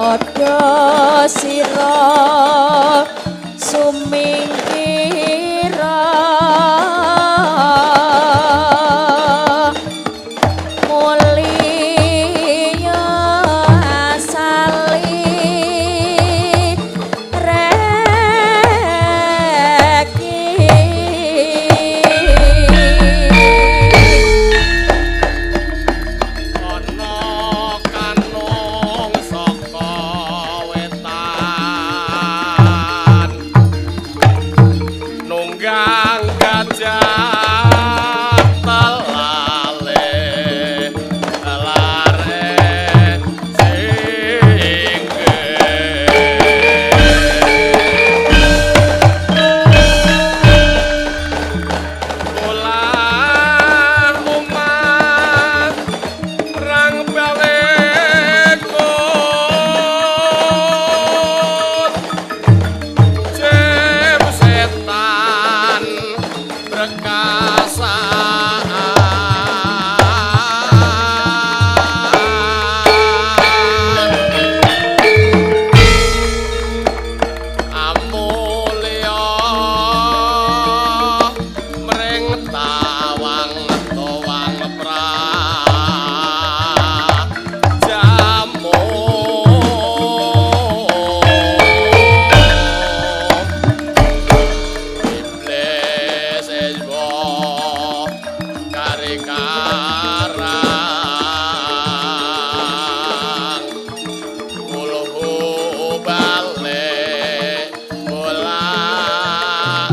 padha sira sumingkira mulia asali Nunggang gajah telale lare singge ulah umat rang balekut jem setan berkasa amulya mring tawang tawang prajamu iblis esbo karikarang kulhu balik bolak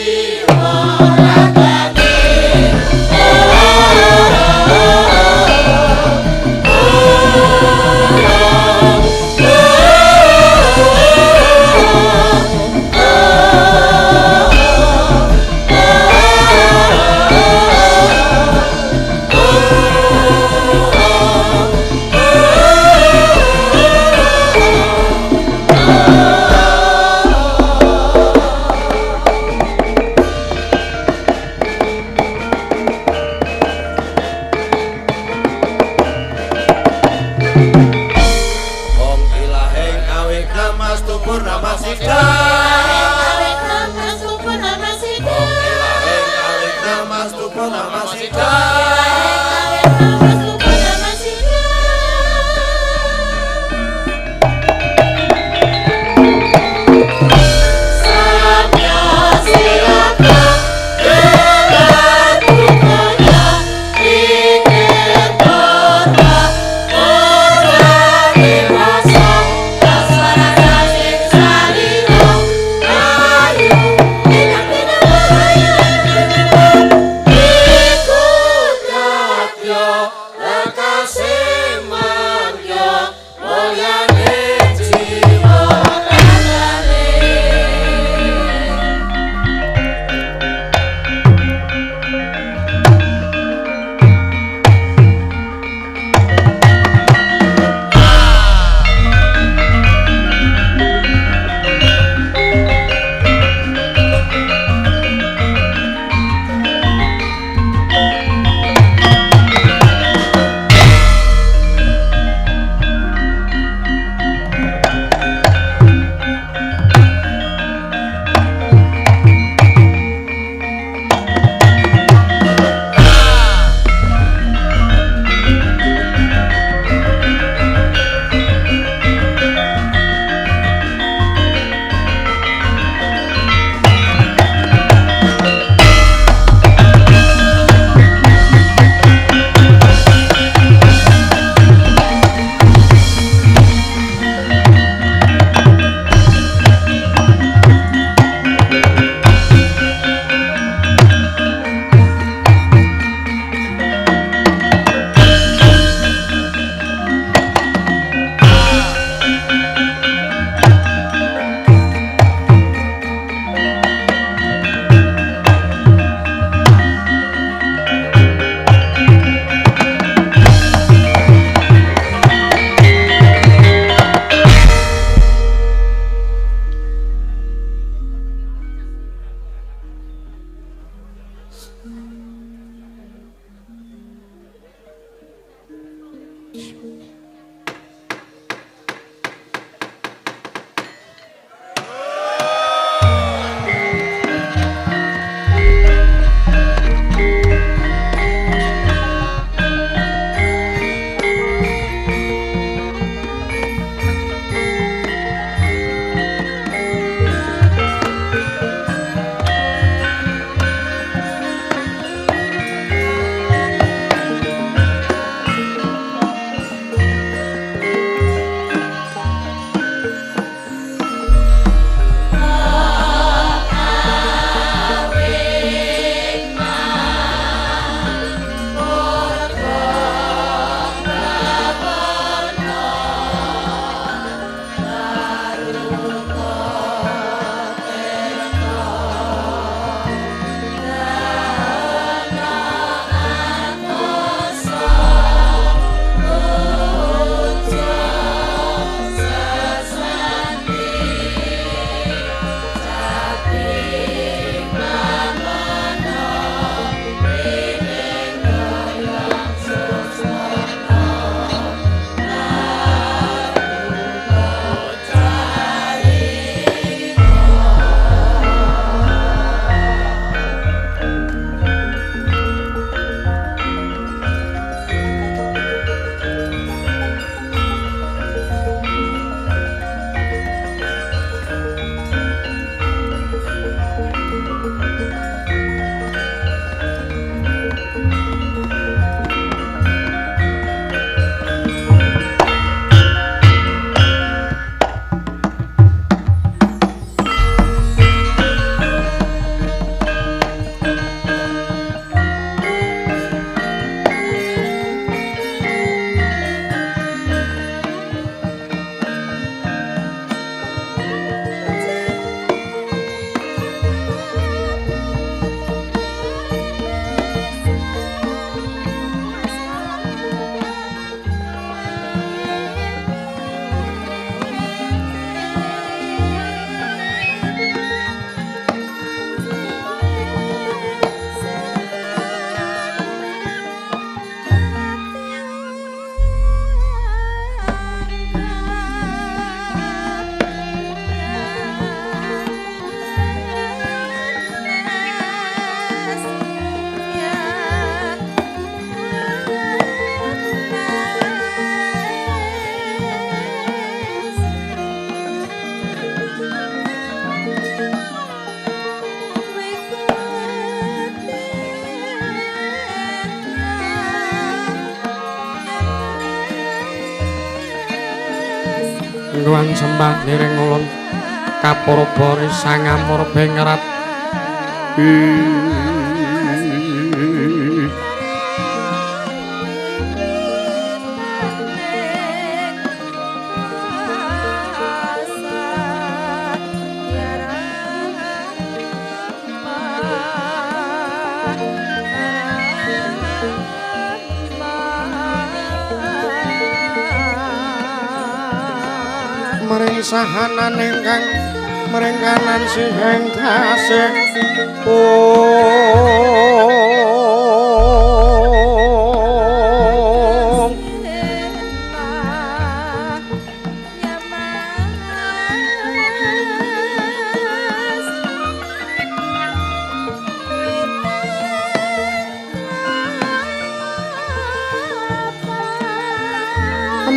เ nuwun sembah niring ulun kapurba sangamur bengrat mring sahanan ingkang mringkanan siheng tasih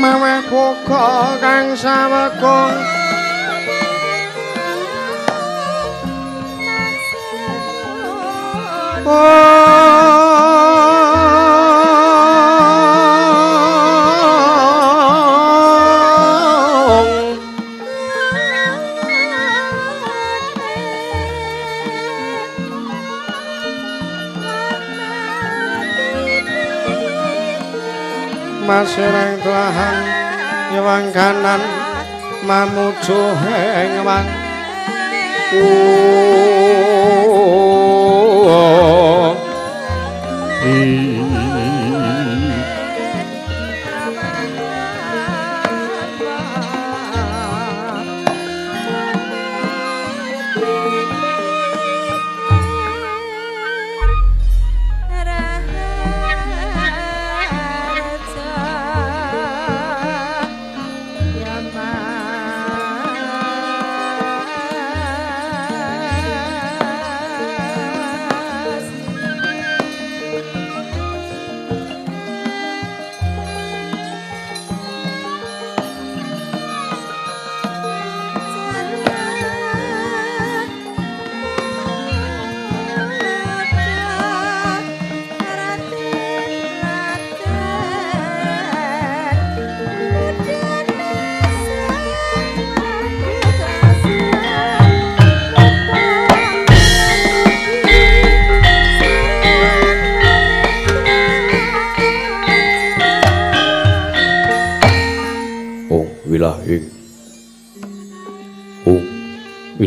maweh buka kang sawekung masireng telahan nyewang kanan mamuju hengwang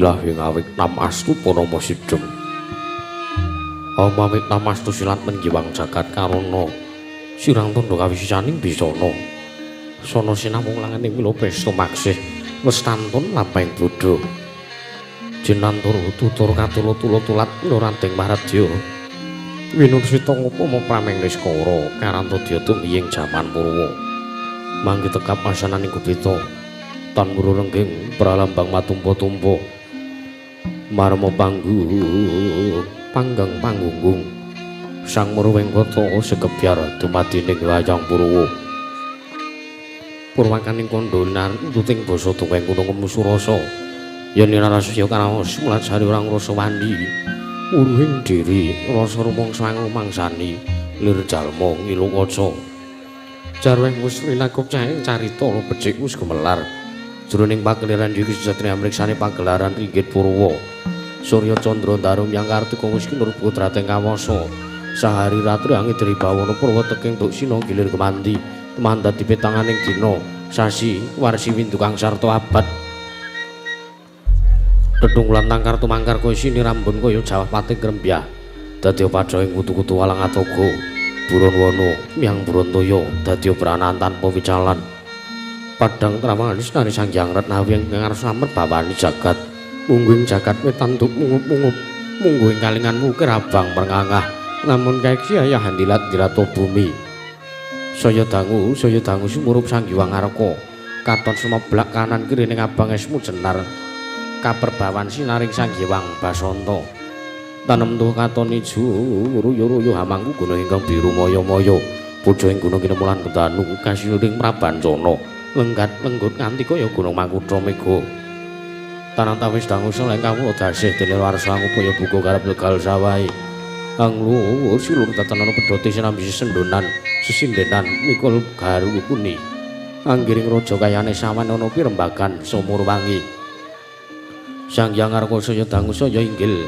wilahing awik namastu Purama Sidhem awamawik namastu silat menjiwang jagat karana sirang tandha kawisisaning bisana sana sinamung langening mila pesta maksih westantun lampahing bodho jenantur tutur katulut-tulat Nuranteng Maradya winusita ngupama prameng niskara karanta diatum ing jaman purwa mangke tekap asananing kubita tan guru rengging pralambang matumpa-tumpa marma panggang pangunggung sang muruwing kota sekebyar dumadining wayang Purwa purwakaning kandhanar tuting basa tuweng gunung Musurasa yen narasya karaos mulajari orang rasa wandi uruhing diri rasa rumangsa mangsani lir jalma ngilu kaca jarweng wis linakup cahe carita becik wis gemelar jroning pagelaran iki sejatine amriksane pagelaran Ringgit Purwa Surya Candra Darum yang Kartika wis kinur putra teng kawasa sahari ratri angidri bawana Purwa teking tuk sina gilir kemandi mandat dipetanganing dina sasi warsi windu kang sarta abad dedung lantang kartu mangkar kowe sini rambun kaya jawah pati grembyah dadi padha ing kutu-kutu walang atoga buron wana miang Brontoyo dadi branan tanpa wicalan padang tramanis nari Sanghyang Retnawi ing ngarsa merbawani jagat mungguing jagat wetan tuk mungup-mungup mungguing kalinganmu kerabang merngangah namun kaeksi ayah handilat-dilat bumi saya dangu sumurup Sang Hyang Arka katon sumeblak kanan kiri ning abang esmu jenar kaperbawan sinaring Sang Hyang Basanta tanem tuh katon ijo ruyo-ruyo hamangku gunung ingkang biru moyo-moyo pucuk ing gunung Kinemulan Kedanu kasinuring Prabancana lenggat lenggut nganti kaya gunung Mangkutra Mega tanang tawis dangu seleng kawula dasih dene warsa ngupaya buka karep legal sawahe angluwur silur tatanana pedhote sinambi sendonan sesindenan mikul garu kuni anggiring raja kayane sawan ana pirembagan sumur wangi. Sang Hyang Arkasaya dangu saya inggil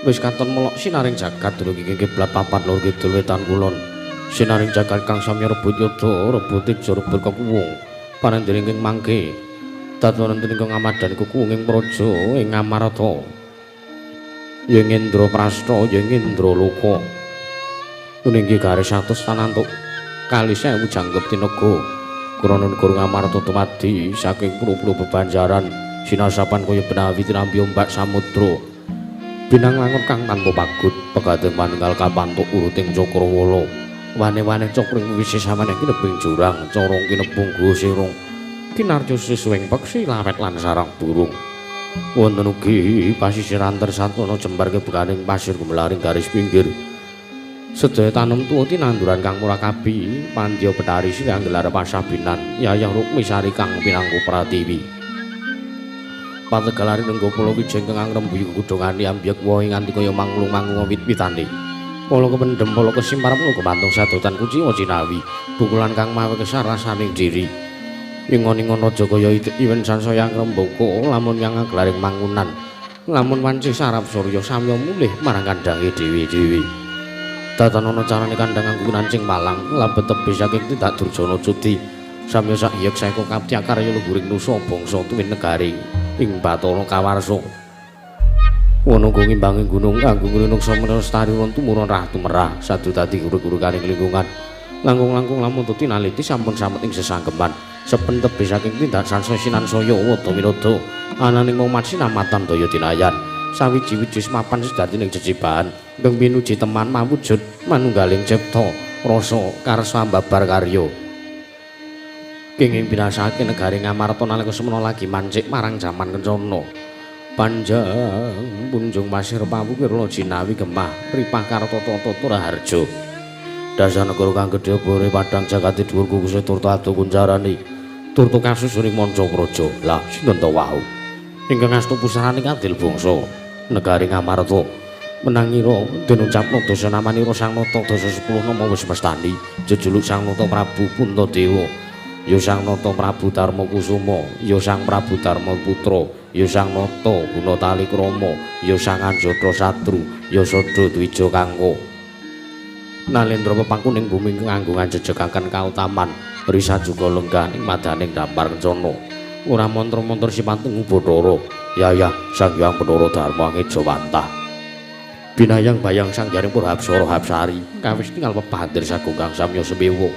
wis katon melok sinaring jagat dumugi kiblat papat lor kidul wetan kulon. Sinaring jagat kang samya rebut yudha rebut ijo rebut kekuwung panandhening mangke tatanan ingkang ngamadan kekuwunging praja ing Ngamarta. Yen Indra Prasta yen Indra Loka tuninggi garis 100 tanantuk kali 1000 janggep tinaga krana negara Ngamarta tumadi saking pulo-pulo bebanjaran sinasapan kaya benawi tirambi ombak samudra binang langon kang tanpa pagut pegadeng manunggal kapantuk uruting Cakrawala wane-wane cokring wisi samane kinebing jurang corong kinebung gosirung kinarjo sisuwing peksi lawet lan sarang burung wonten ugi pasisir antar satono jembar kebukaning pasir gumelaring garis pinggir sedaya tanem tuwa tinanduran kang murakabi pandya betari sing anggelar pasabinan yayah Rukmi Sari kang pinangku pratiwi pategalari nenggo pulo wijeng kang ngrembuyu kudhongane ambyek wae nganti kaya manglung-manglung wit-witane polo kependhem polo kesimpar polo kemantung sadotan kuciwa cinawi pukulan kang mawe kesarasaning diri ingon-ingon raja kaya iwen sansaya ngrembaka lamun yang aglaring mangunan lamun wanci sarap surya samya mulih marang kandange dewi-dewi datanana carane kandhang anggunan cing malang labet tebih saking tindak durjana cudi samya sahyek saeka kapti akarya luhuring nusa bangsa tuwin negari ing Bathara Kawarsa Wono ngimbangi gunung kanggo ngrunuksa menestari won tumurun rah tumerah sadu dadi guru-guru karing lingkungan. Langkung-langkung lamun tuti naliti sampun samet ing sesanggeman. Sepen tebih saking tindak sansaya sinansaya wada winada ananing momat sinamatan daya tinayan. Sawiji-wiji mapan sedatining jejibaan kang pinuji teman mawujud manunggaling cipta rasa karsa mbabar karya. Kenging binasake negari Ngamarta nalika semana lagi mancik marang jaman kencana. Panjang punjung pasir pawu kirna jinawi gemah ripah kartata Raharja. Dasar negara kang gedhe bore padhang jagati dhuwur kukuse turta adu kunjarani. Turta kasusuning manca praja. Lah sinten ta wau? Ingkang astu pusaraning adil bangsa negari Ngamarta. Menangira den ucapna dosa namanira Sang Nata dosa 10 nama wis mestani. Jejuluk Sang Nata Prabu Puntadewa. Ya Sang Nata Prabu Darma Kusuma, ya Sang Prabu Darma Putra, ya Sang Nata Gunatali Krama, ya Sang Anjata Satru, ya Sada Dwija Kangka. Nalendra pepangkuning bumi nganggo ngajejegaken kautaman, risa juga lenggah ing madaning dampar kencana. Ora mantra-mantra sipatung Bathara, yayah Sang Hyang Bathara Darma Ngejawantah. Binayang bayang Sang Jaring Purhapsara Hapsari, kawis tinggal pepahadir sagung samya semewa.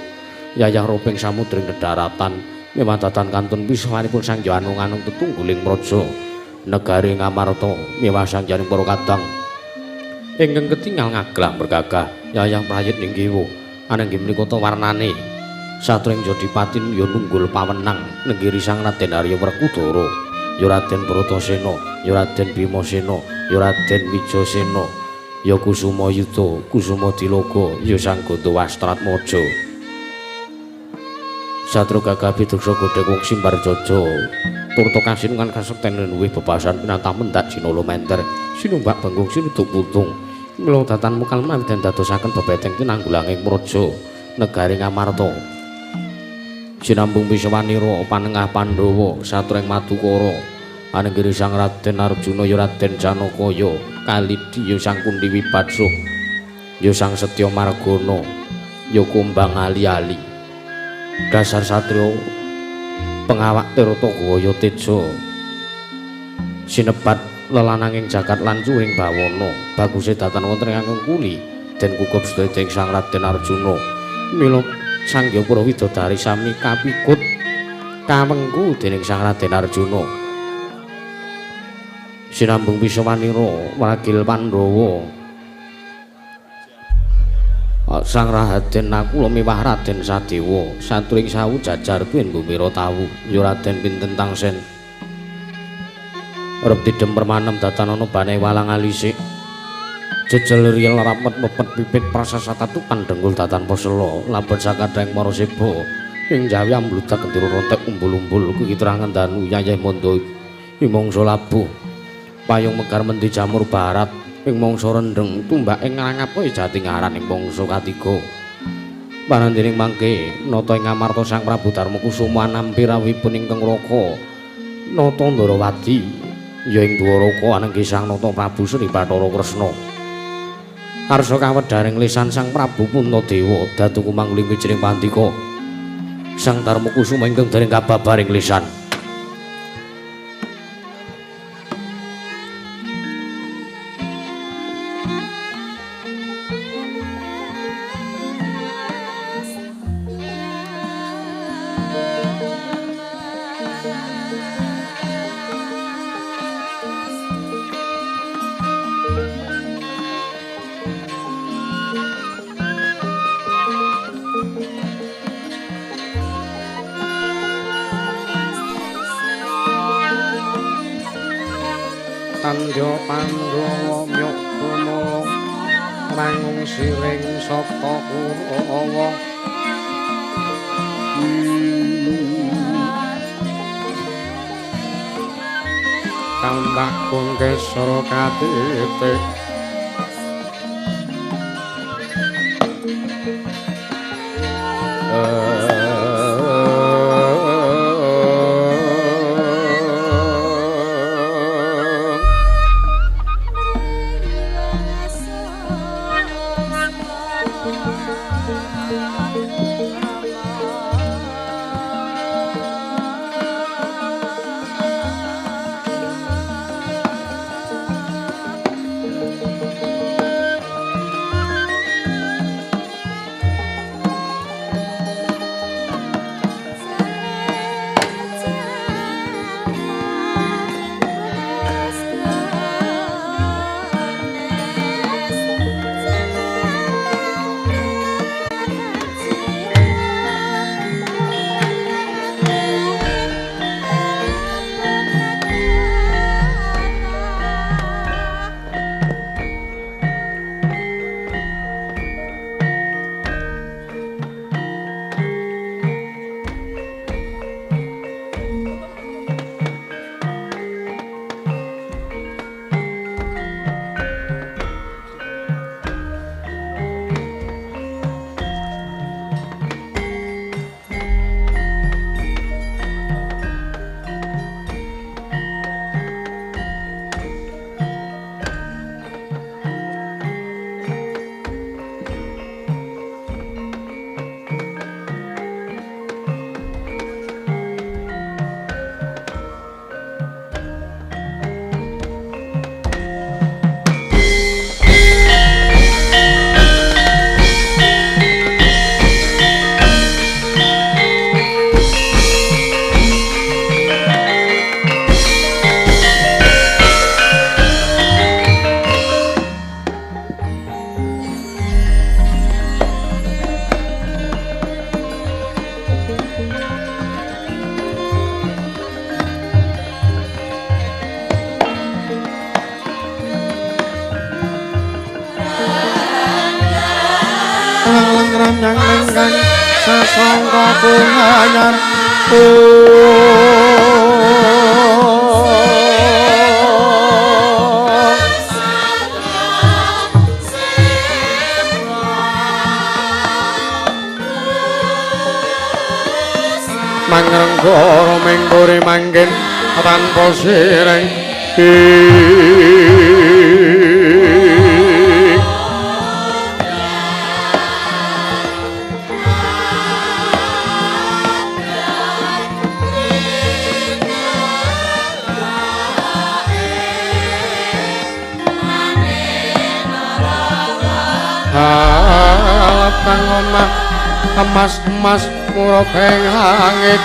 Yayah roping samudring kedaratan miwadatan kantun wiswanipun Sang Hyang Anung tetungguling praja negari Ngamarta miwah Sang Jaring para kadang ingkang ketingal ngaglah bergagah yayah prayit ing kiwa ananging menika warnane satring Jodipatin ya nunggul pawenang negeri Sang Raden Arya Werkudara ya Raden Bratasena ya Raden Bimasena ya Raden Wijasena ya Kusuma Yuda Kusuma Dilaga ya Sang Gandawastratmaja. Satru gagah biduksa godhek wong simbar jaja turta kasinungan kasekten luwih bebasan pinatah mendak sinala menter sinumbak banggung sinuduk putung mila datan mukal menawi den dadosaken bebeteng tinanggulanging praja negari Ngamarta sinambung Wiswanira panengah Pandhawa satring Madukara anenggiri Sang Raden Arjuna ya Raden Janakaya Kalidi ya Sang Kundi Wibadsa ya Sang Setya Margana ya Kumbang Ali-ali. Dasar satriya pengawak Tirtagaya Teja sinebat lelananging jagat lan curing bawana baguse datan wonten ingkang kuli den kukup sedaya Sang Raden Arjuna mila Sang Hyang Widodari sami kapikut kawengku dening Sang Raden Arjuna sinambung Wiswanira wakil Pandhawa Sang Raden Nakula miwah Raden Sadewa satring sawu jajar tuwin bumira tawu ya Raden pinten tangsen rep tidem permanem datanana bane walang alisik jejel riyel rapet mepet pipit prasasata tupan denggul datan posela labet sakadhang maraseba ing jawi ambludak kendira rontek umbul-umbul kekiterangan danu yayah mondo ing mangsa labuh payung megar mendi jamur barat ing mangsa rendeng tumbak ing ngrangap jati ngaran ing mangsa katiga Panandhening mangke nata ing ngamarta Sang Prabu Darmakusuma nampi rawuhipun ingkang raka nata Ndarawati ya ing Dwaraka ananging Sang Nata Prabu Sri Bathara Kresna arsa kawedharing lisan Sang Prabu Puntadewa datuku mangling wijining pandika Sang Darmakusuma ingkang dereng kababaring lisan Tandya Pandhawa myukmulung rangung siring sapa Kurawa Kambak Kungkesara katitik Ranyang lenggang sesongko bungayan Mangrenggara menggore manggen tanpa sireng kang omah emas-emas murobeng langit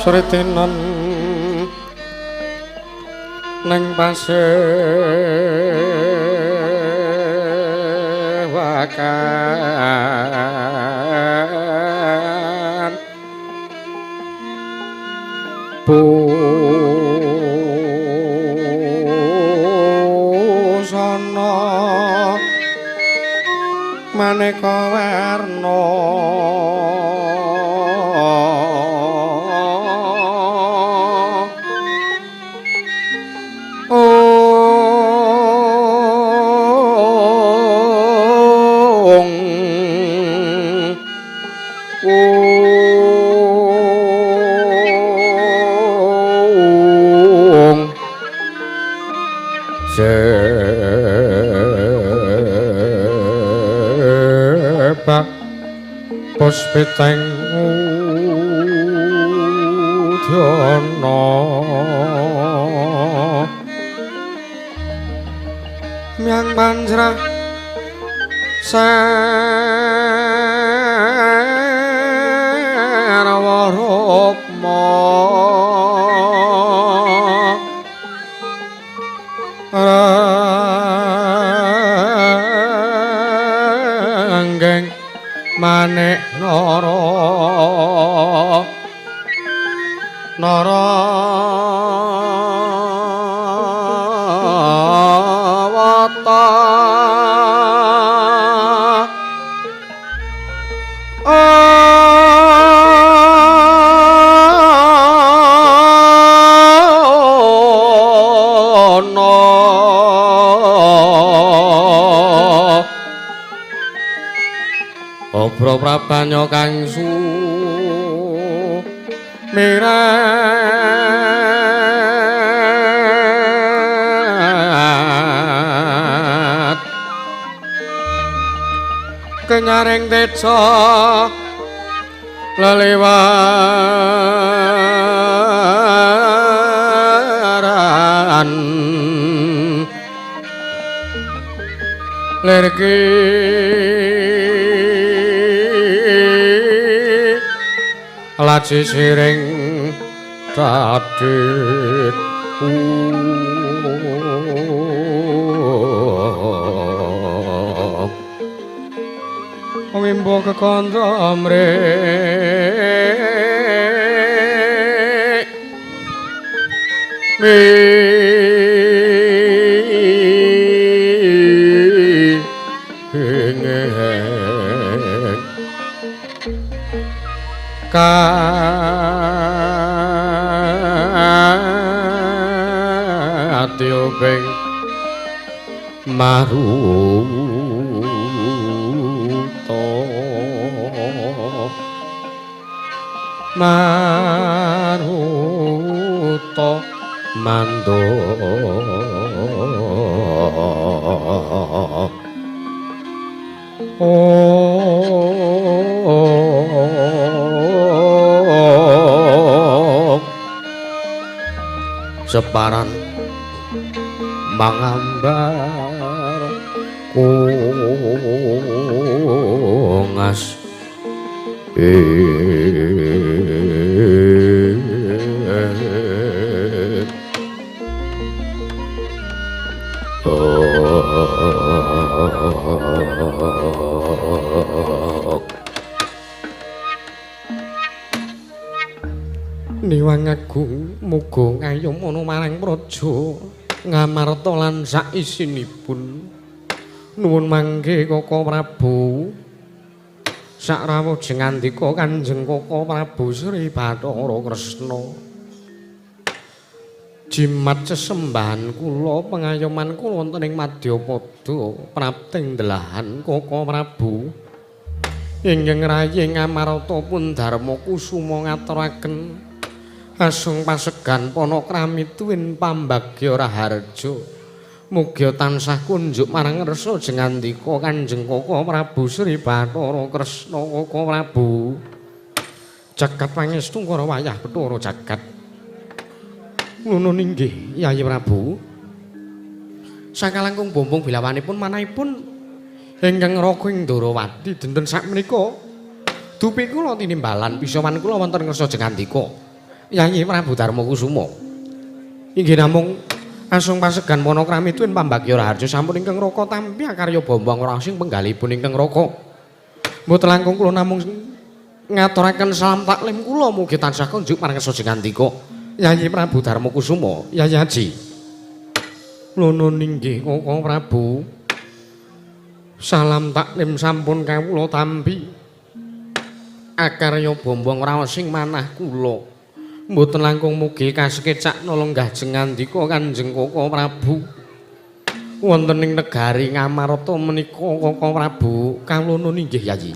Sritinan neng pasewakan busana maneka warna sepak puspiteng udana miang panjrah sarwa rukma ranggeng manik Narawata Obro prabanyo kang sumirat kenyaring teca lelewaran lergi laci siring tadit wimbo kekandha mrek katiuping maruta mando separan mangambar kungas Niwang Agung muga ngayom ana marang praja Ngamarta lan sak isinipun nuwun mangke Koko Prabu sak rawuhing ngandika Kanjeng Koko Prabu Sri Bathara Kresna jimat sesembahan kula pengayoman kula wonten ing Madyapada prapting delahan Koko Prabu ingkang rayi Ngamarta pun Darma Kusuma ngaturaken asung pasegan panakrami tuwin pambagya raharja muga tansah kunjuk marang ngersa jengandika Kanjeng Koko Prabu Sri Bathara Kresna Koko Prabu jagat pangestu karo wayah Bathara jagat ngono inggih Yayi Prabu sakalangkung bombong bilawanipun manahipun ingkang raga ing Ndarawati dinten sakmenika dupi kula tinimbalan pisawan kula wonten ngersa jengandika Yayi Prabu Darma Kusuma. Inggih namung asung pasegan Panakrami tuwin Pambagya Raharja sampun ingkang raka tampi akarya bombong rasing penggalipun ingkang raka. Mboten langkung kula namung ngaturaken salam taklim kula mugi tansah kunjuk marang Sajengandika Yayi Prabu Darma Kusuma. Yayi Haji. Nuwun inggih Kakang Prabu. Salam taklim sampun kawula tampi. Akarya bombong raosing manah kula. Mboten langkung mugi kasekecak lenggah jengandika Kanjeng Koko Prabu wonten ing negari Ngamarta menika Koko Prabu kawula nuwun inggih Yayi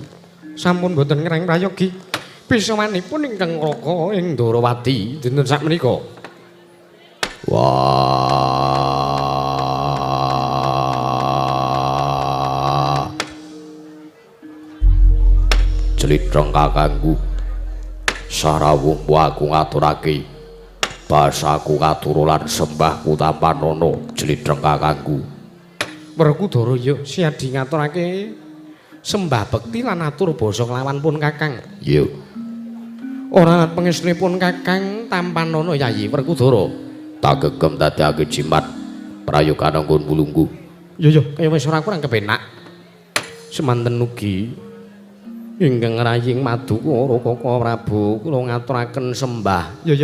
sampun mboten ngreng prayogi pisawanipun ingkang raka ing Ndarawati dinten sakmenika. Wah Jlitheng kakangku sarawuh aku ngaturake basaku katurulan sembahku tampanono Jlitheng kakangku. Werkudara ya siadi ngaturake sembah bekti lan atur basa kelawan pun Kakang. Iya. Ora pangestunipun Kakang tampanono Yayi Werkudara. Tak gegem dadekake jimat prayoga nggon bulungku. Ya kaya wis ora kurang kepenak. Semanten ugi ingkang raying madu karo Koko Prabu kula ngaturaken sembah. Ya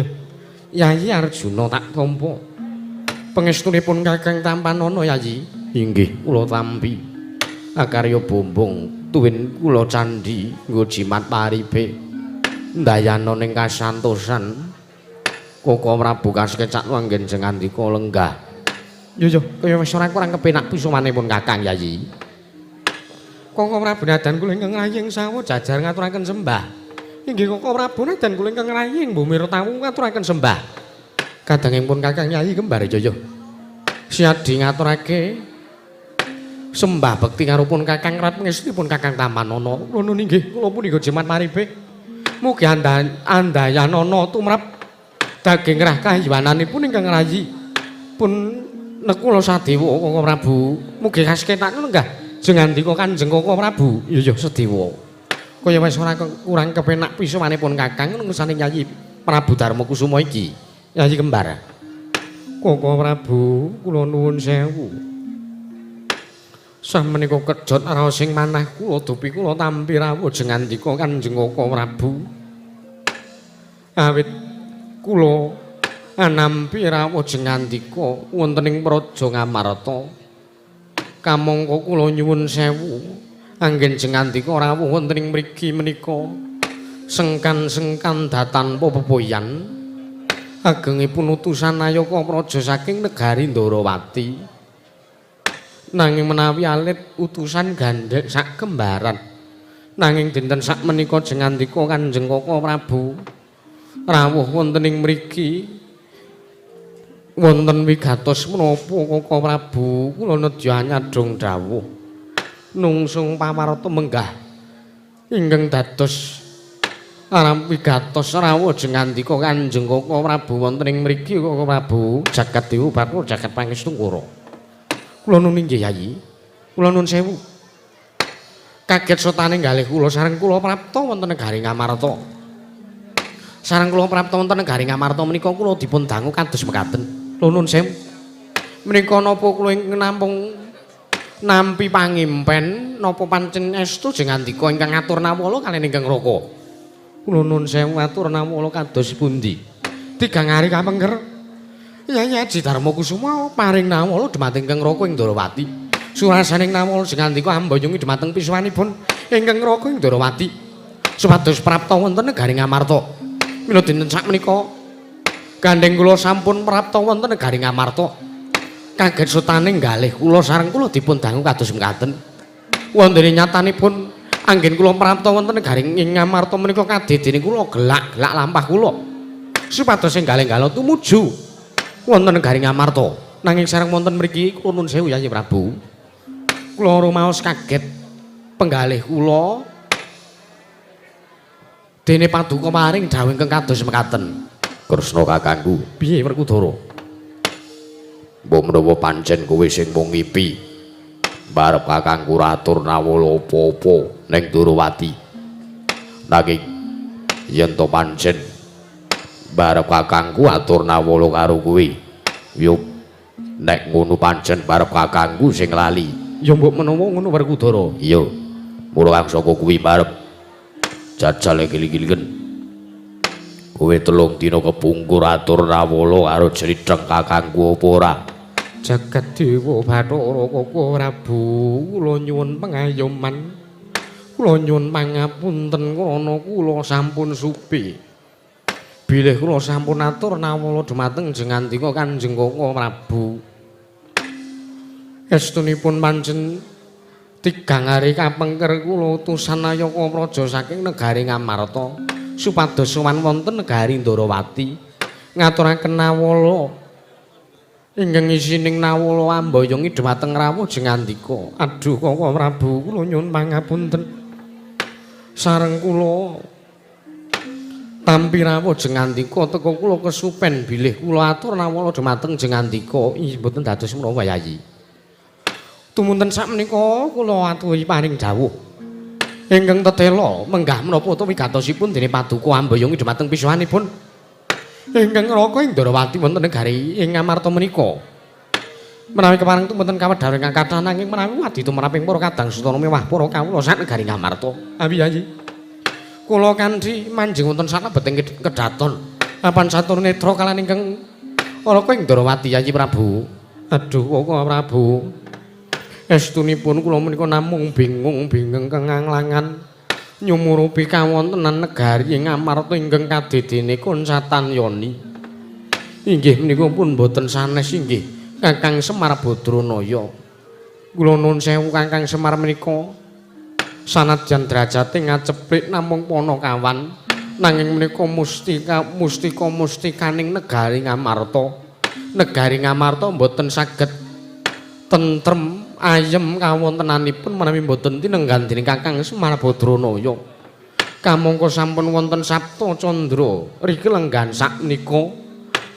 Yayi Arjuna tak tampa. Pangestunipun Kakang Tampanono Yayi. Inggih kula tampi. Akarya bombong tuwin kula candhi nggo jimat paribe. Ndayana ning kasantosan Koko Prabu kasekecak anggen jengandika lenggah. Ya kaya wis ora kurang kepenak pisawanipun Kakang Yayi. Koko Prabu nadan kula ingkang raying sawu jajar ngaturaken sembah. Inggih Koko Prabu nadan kula ingkang raying bumira tawu ngaturaken sembah. Kadangipun Kakang Yayi kembar Jaya. Siadi ngaturake sembah bekti karo pun Kakang Rat ngestunipun Kakang Tampanono. Kula nuwun inggih kula punika jimat maribe. Mugi andayanana tumrap daging rah kahiwananipun ingkang rayi. Pun nekula sadewa Koko Prabu. Mugi kasketak lenggah jengandika Kanjeng Koko Prabu. Iya sedewa. Kaya wis ora kurang kepenak pisawanipun Kakang nungsane Yayi Prabu Darma Kusuma iki. Yayi kembar. Koko Prabu kula nuwun sewu. Samenika kejot raosing manah kula dupi kula tampi rawuh jengandika Kanjeng Koko Prabu. Awit kula anampi rawuh jengandika wonten ing Praja Ngamarta. Kamangka kula nyuwun sewu anggen jengandika rawuh wonten ing mriki menika sengkan-sengkan datanpa pepoyan agengipun utusan Nayaka Praja saking negari Ndarawati nanging menawi alit utusan gandhek sak kembaran nanging dinten sak menika jengandika Kanjeng Koko Prabu rawuh wonten ing mriki wonten wigatos menapa Koko Prabu kula nedya nyadhong dawuh nungsung pawarta menggah ingkang dados aram wigatos rawuh jengandika Kanjeng Koko Prabu wonten ing mriki Koko Prabu jagat dewa bakul jagat pangestu kula. Kula nuwun inggih Yayi. Kula nuwun sewu. Kaget sotane ngalih kula sareng kula prapta wonten negari Ngamarta. Sareng kula prapta wonten negari Ngamarta menika kula dipun dangu kados mekaten. Nuwun sewu. Menika napa kula namung nampi pangimpen napa pancen estu jengandika ingkang ngatur nawala kaliyan ingkang raka. Kula nuwun sewu atur nawala kados pundi? Tigang ari kapengker. Yayi Haji Darma Kusuma paring nawala dhumateng ingkang raka ing Ndarawati. Surasaning nawala jengandika ambayungi dhumateng pisuwanipun ingkang raka ing Ndarawati. Supados prapta wonten negari Ngamarta. Mila dinten sakmenika gandeng kula sampun prapta wonten negari Ngamarta. Kaget sutane ngalih kula sareng kula dipun dangu kados mekaten. Wondene nyatanipun anggen kula prapta wonten negari Ngamarta menika kadedene kula gelak-gelak lampah kula. Supados enggal-enggal tumuju wonten negari Ngamarta. Nanging sareng wonten mriki kula nuwun sewu Yayi Prabu. Kula rumaos kaget penggalih kula dene paduka maring dawuh ingkang kados mekaten. Kresna kakangku. Piye Werkudara? Mbok menawa pancen kowe sing mung ngipi. Barep kakangku atur nawala apa-apa ning Ndarawati. Nanging yen to pancen barep kakangku atur nawala karo kowe. Yo nek ngono pancen barep kakangku sing lali. Ya mbok menawa ngono Werkudara. Iya. Mula kang saka kuwi barep jajal giling-gilingen. Kowe telung dina kepungkur atur nawala karo jriteng kakangku apa ora? Jagat Dewa Bathara Kaka Prabu, kula nyuwun pengayoman. Kula nyuwun pangapunten krana kula sampun supi. Bilih kula sampun atur nawala dhumateng Jengandika Kanjeng Kaka Prabu. Estunipun pancen 3 hari kapengker kula utusan Ayaka Praja saking negari Ngamarta supados sowan wonten negari Ndarawati ngaturaken nawala ingkang isining nawala ambayongi dhumateng rawuh Jengandika. Aduh Kaka Prabu, kula nyuwun pangapunten. Sareng kula tampi rawuh Jengandika teka kula kesupen bilih kula atur nawala dhumateng Jengandika. Inggih mboten dados menapa Yayi. Tumunten sakmenika kula aturi paring dawuh. Ingkang tetela menggah menapa utawi gatosipun dene Paduka ambayongi dhumateng pisuwanipun ingkang raka ing Ndarawati wonten negari ing Ngamarta menika. Menawi kepareng tumunten kawedhar ingkang kathah nanging menawi wadi tumraping para kadang sutana mewah para kawula sak negari Ngamarta. Abi Yayi. Kula kanthi manjing wonten salebeting kedaton. Apan satur netra kaliyan ingkang raka ing Ndarawati Yayi Prabu. Aduh Kaka Prabu. Estunipun kula menika namung bingung kenganglangan nyumurupi kawontenan negari ing Ngamarta ingkang kadedene Konsatan Yoni. Inggih menika pun boten sanes inggih Kakang Semar Badranaya. Kula nuwun sewu Kakang Semar menika sanadyan derajate ngaceplik namung Panakawan nanging menika mustikaning negari Ngamarta. Negari Ngamarta boten saged tentrem ayem kawontenanipun menawi boten tinenggan dening Kakang Semar Badranaya. Kamangka sampun wonten Sabta Candra riki lenggan sakmenika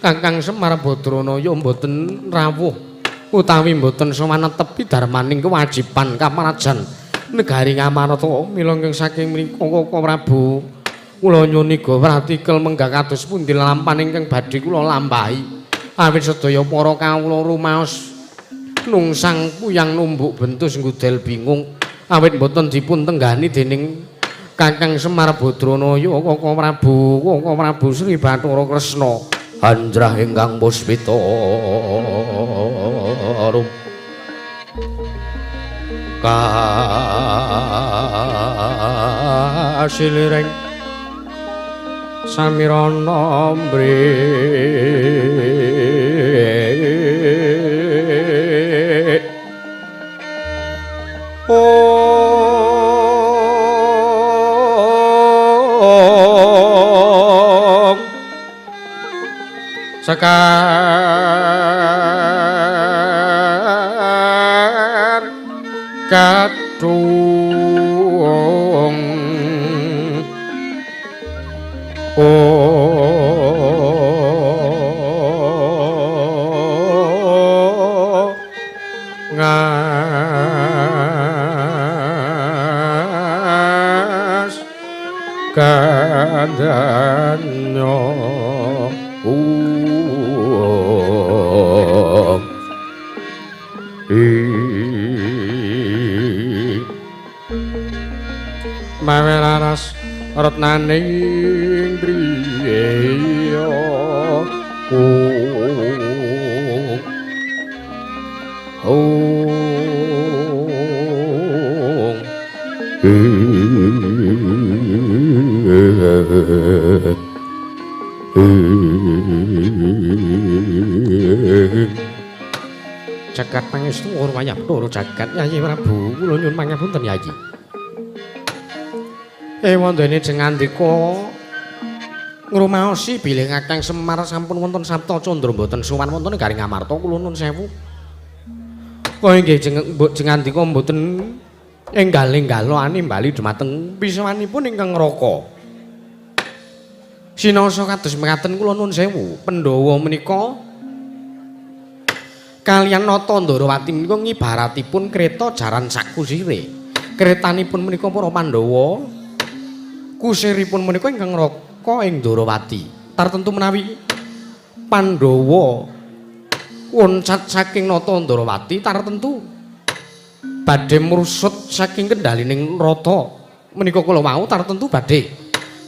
Kakang Semar Badranaya boten rawuh utawi boten sowan netepi darmaning kewajiban kamarajan negari Ngamarta. Mila ingkang saking mriku Kaka Prabu kula nyuwun niga pratikel menggah kados pundi lampahan ingkang badhe kula lampahi awit sedaya para kawula rumaos nungsang puyang numbuk bentus ngudel bingung awit boten dipun tenggani dening Kakang Semar Badranaya. Kaka Prabu Sri Bathara Kresna anjrah ingkang puspita rum kasilireng samirana mri Sekar kadung ngas kandanya mawelaras retnaning driya jagat pangestu wayah Bathara jagat Yayi Prabu kula nyuwun pangapunten Yayi. Wondene Jengandika ngrumaosi bilih Kakang Semar sampun wonten Sabta Candra mboten sowan wonten negari Ngamarta kula nuwun sewu. Kaya nggih Jengandika mboten enggal-enggalani bali dhumateng pisuwanipun ingkang raka. Sinasa kados mekaten kula nuwun sewu Pandhawa menika kaliyan Nata Ndarawati menika ngibaratipun kreta jaran sak kusire. Kretanipun menika para Pandhawa kusiripun menika ingkang raka ing Ndarawati. tartentu menawi Pandhawa woncat saking Nata Ndarawati tartentu badhe mrusut saking kendhalining rata menika kula wau tartentu badhe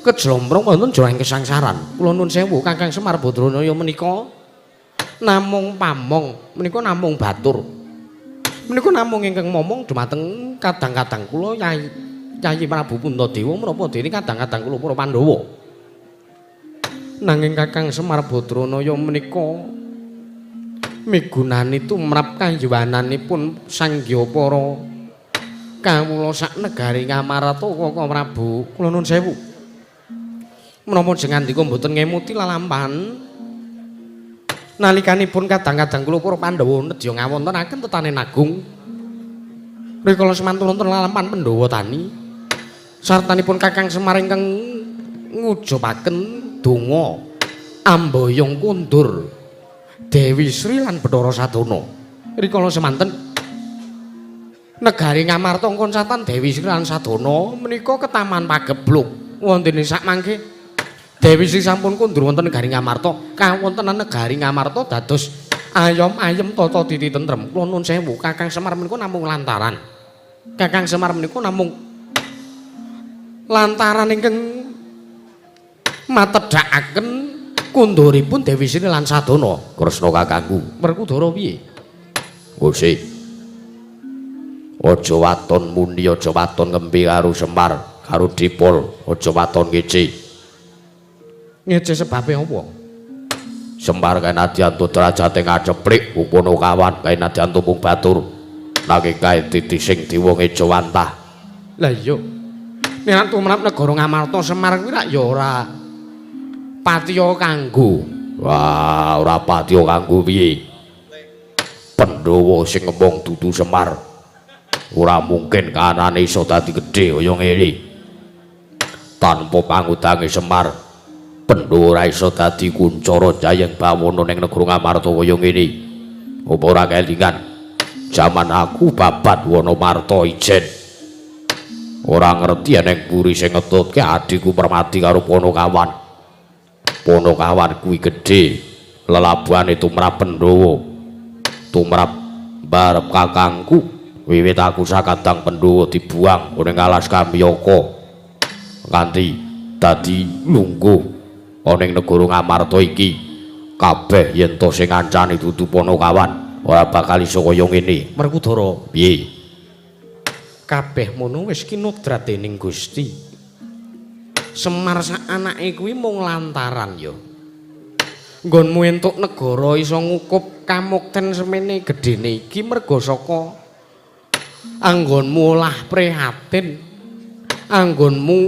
kejlomprong wonten jroning kesangsaran. Kula nuwun sewu Kakang Semar Badranaya menika namung pamong, menika namung batur. Menika namung ingkang momong dumateng kadang-kadang kula Yayi Prabu Puntadewa menapa dene kadang-kadang kula para Pandhawa. Nanging Kakang Semar Badranaya menika migunani tumrap kayuwananipun sangya para kawula sak negari Ngamarta Kaka Prabu. Kula nuwun sewu. Menapa jengandika mboten ngemuti lalampahan nalikanipun kadang-kadang kula para Pandhawa nedya ngawontenaken tetanen agung rikala semantun wonten lalampahan Pandhawa tani sartanipun Kakang Semar ingkang ngujupaken donga ambayong kundur Dewi Sri lan Bathara Sadana. Rikala semanten negari Ngamarta konsatan Dewi Sri lan Sadana menika ketaman pagebluk wonten sak mangke Dewi Sri sampun kundur wonten negari Ngamarta. Kawontenan negari Ngamarta dados ayom-ayem tata titi tentrem. Kula nuwun sewu Kakang Semar menika namung lantaran. Kakang Semar menika namung lantaran ingkang matedhakaken kunduripun Dewi Sri lan Sadana. Kresna kakangku. Werkudara piye? Gusti. Aja waton muni, aja waton ngembe karo Semar, karo Dipol, aja waton ngece. Ngece sebabe apa? Semar kanadyan derajate ngaceplik upana kawan kanadyan tumpung batur. Nanging kae titising diwa ngejawantah. Lah iya. Nek tumrap negara Ngamarta Semar kuwi rak ya ora patiya kanggo. Wah, ora patiya kanggo piye? Pandhawa sing ngomong dudu Semar. Ora mungkin kanane iso dadi gedhe kaya ngene. Tanpa pangudange Semar, Pandhawa ora iso dadi kuncara jayeng bawana ning negara Ngamarta kaya ngene. Apa ora kelingan? Jaman aku babat Wanamarta ijen. Ora ngerti eneng buri sing ngetutke adhiku Permati karo Panakawan. Panakawan kuwi gedhe, lelabuhane tumrap Pandhawa. Tumrap barep kakangku, wiwit aku sakadang Pandhawa dibuang ning alas Kamyaka. Nganti dadi lungguh ana ing negara Ngamarta iki, kabeh yen to sing ngancani dudu Panakawan, ora bakal iso kaya ngene. Werkudara, Piye? kabeh mono wis kinodrat dening Gusti. Semar sak anake kuwi mung lantaran ya. Nggonmu entuk negara iso ngukup kamukten semene gedene iki merga saka anggonmu olah prihatin, anggonmu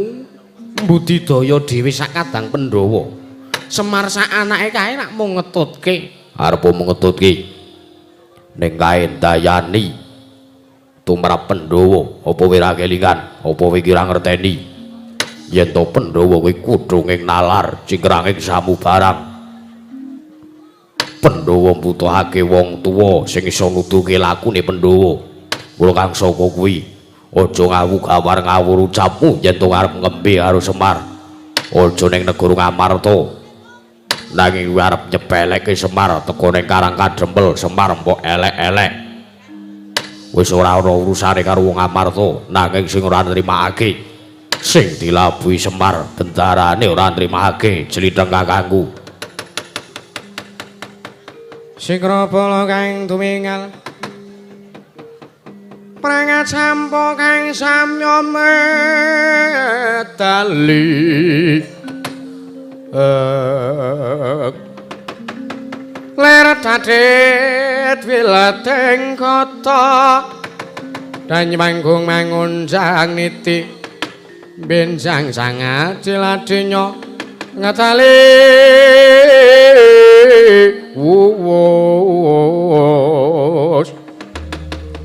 mbudidaya dhewe sak kadang Pandhawa. Semar sak anake kae nak mung ngetutke, Arep mung ngetutke ning kae dayani tumrap Pandhawa, apa kowe ora kelingan, apa kowe iki ora ngerteni yen to Pandhawa kuwi kudhunging nalar cingkranging samubarang. Pandhawa mbutuhake wong tuwa sing iso nuduhke lakune Pandhawa. Kula kang saka kuwi aja ngawu-gawar ngawur ucapmu yen to arep ngembe karo Semar. Aja ning negara Ngamarta. Nanging kuwi arep nyepeleke Semar teko ning Karang Kadempel, Semar mbok elek-elek. Wis ora ana urusane karo wong Ngamarta, nanging sing ora nrimakake sing dilabuhi Semar bendarane ora nrimakake jlitheng kakangku. Sikrapala kang tumingal prangat sampo kang samya medali leret dadit wilateng kota dan manggung mangunjang niti benjang sangat ciladenya ngatali wuwus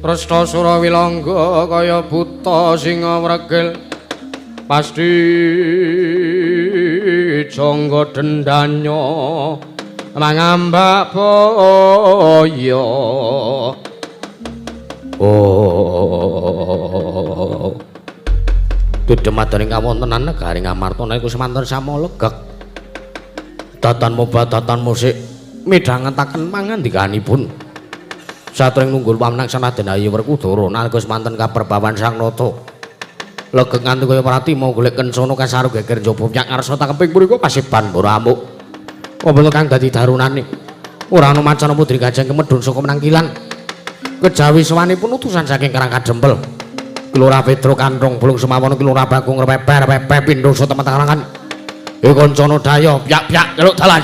Presta Surawilangga kaya buta singa wregel pasti jangga dendanya mangambak boyo. Oh. Dedemadaning kawontenan negari Ngamarta niku semanten samolegek. mubadatan musik midhangetaken pangandikanipun satring nunggul pamnaksana denayu Werkudara nalika semanten kaperbawan Sang Nata legeng nganti kaya pratima golek kencana kasaru geger njaba pyak ngarsa takeping punika pasiban para amuk apa kang dadi darunane ora ana macana putri Kajeng kemedhun saka menangkilan kejawi sawanipun utusan saking Karang Kadempel Kelurahan Pedro Kantong Bulung Semawana Kelurahan Bakung Repeper Pepe Pindho Soto Matarangan Koncana Daya pyak-pyak jaluk dalan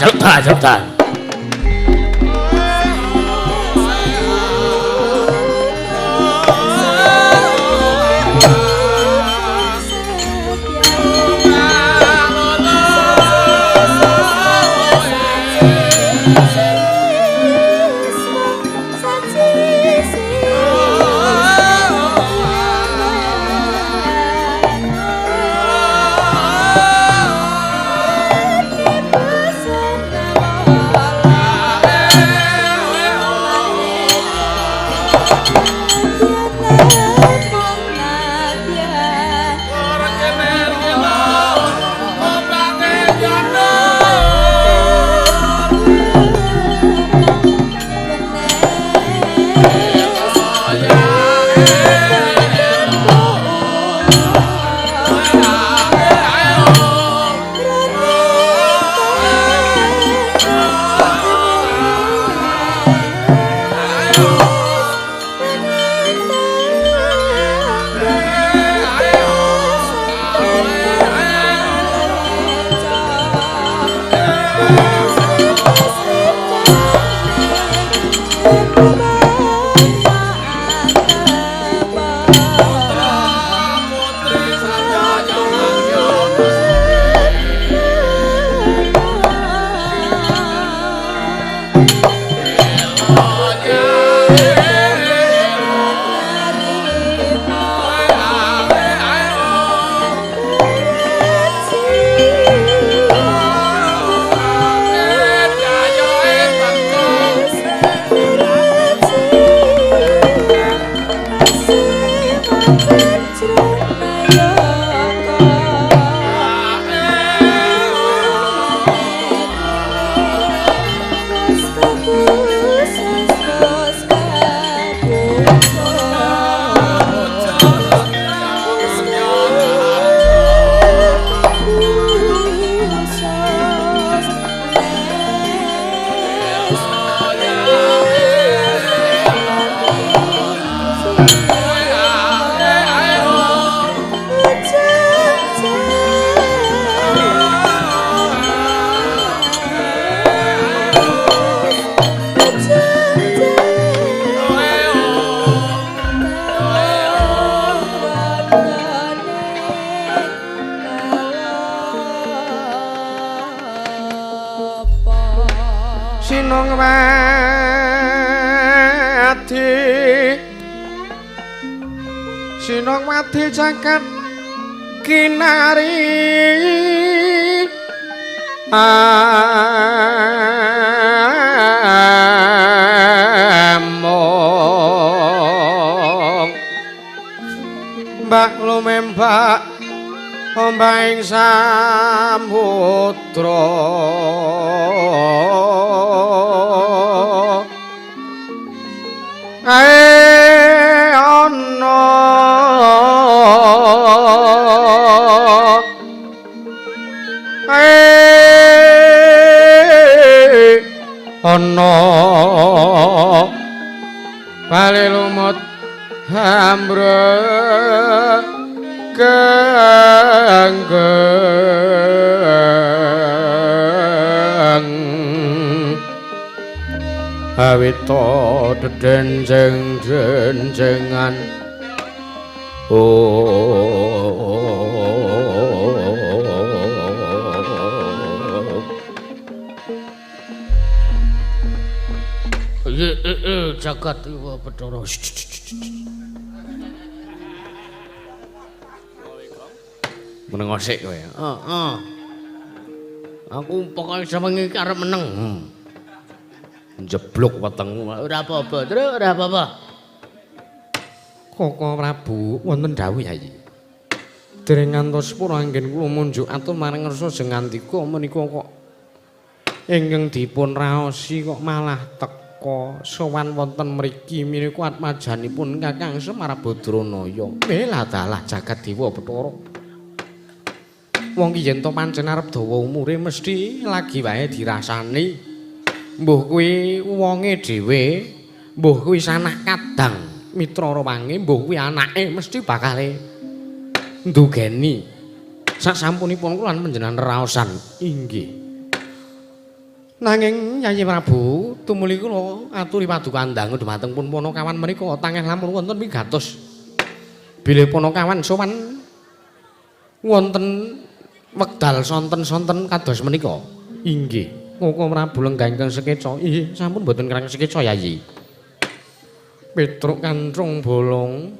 Sinong wadi jagat kinari among mbak lumembak ombahing samudra ana bali lumut ambrek ganggeng awita dedenjeng-denjengan jagat iwa Bathara. Meneng osik kowe. Heeh. Aku pokoke sewengi arep meneng. Jeblok wetengmu. Ora apa-apa, Tru, ora apa-apa. Koko Prabu wonten dawuh Yayi. Dereng ngantos pura anggen kula munjuk atur marang ngersa jeng ngandika menika kok ingkang dipun raosi kok malah teka sowan wonten mriki mriku atmajanipun Kakang Semar Badranaya. Lah dalah jagat dewa Bathara. Wong ki yen to pancen arep dawa umure mesti lagi wae dirasani. Mbuh kuwi wonge dhewe, mbuh kuwi sanak kadang mitra rawange, mbuh kuwi anake mesti bakale ndugeni. Sasampunipun kula panjenengan raosan. Inggih. Nanging Yayi Prabu, tumuli kula aturi paduka dangu dhumateng pun Panakawan menika tangih lamun wonten wigatos bilih Panakawan sowan wonten wekdal sonten-sonten kados menika. Inggih. Koko Prabu lenggah ingkang sekeca. Inggih, sampun boten kirang sekeca Yayi. Petruk kancung bolong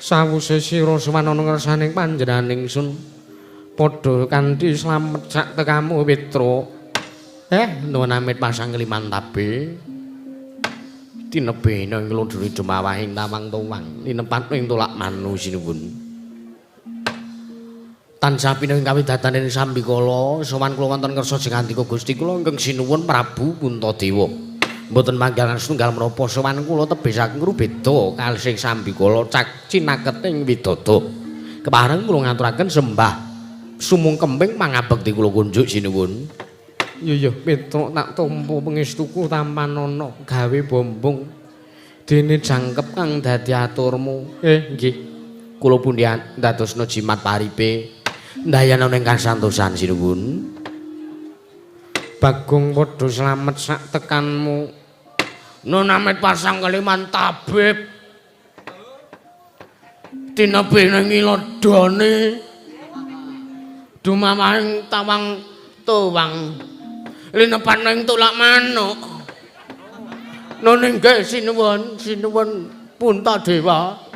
sawuse sira suwanana ngersaning panjenenganing sun padha kanthi slamet sak tekamu Petruk. Nuwun amit pasang liman tabe. Tinebena ing lodhuri Demawahing tawang tuwang, linepat ing tolak manu sinuwun. Tansah pineng kawidadaning Sambikala sowan kula wonten ngersa jengandika Gusti kula ingkang sinuwun Prabu Puntadewa. Mboten manggihan setunggal menapa sowan kula tebih saking beda kalih Sambikala cak cinaketing widada. Kepareng kula ngaturaken sembah sumung kemping mangabekti kula kunjuk sinuwun. Iya Petruk tak tampa pangestuku tampanana gawe bombong dene jangkep kang dadi aturmu. Nggih. Kula pundi ndadosna jimat paripe. Ndayana ning kasantosan sinuwun. Bagong padha slamet sak tekanmu. Nun amit pasang kaliman tabib. Tinebene ngilodone. Dumamahing tawang tuwang. Linepan ning tulak manuk. Nun inggih sinuwun Puntadewa.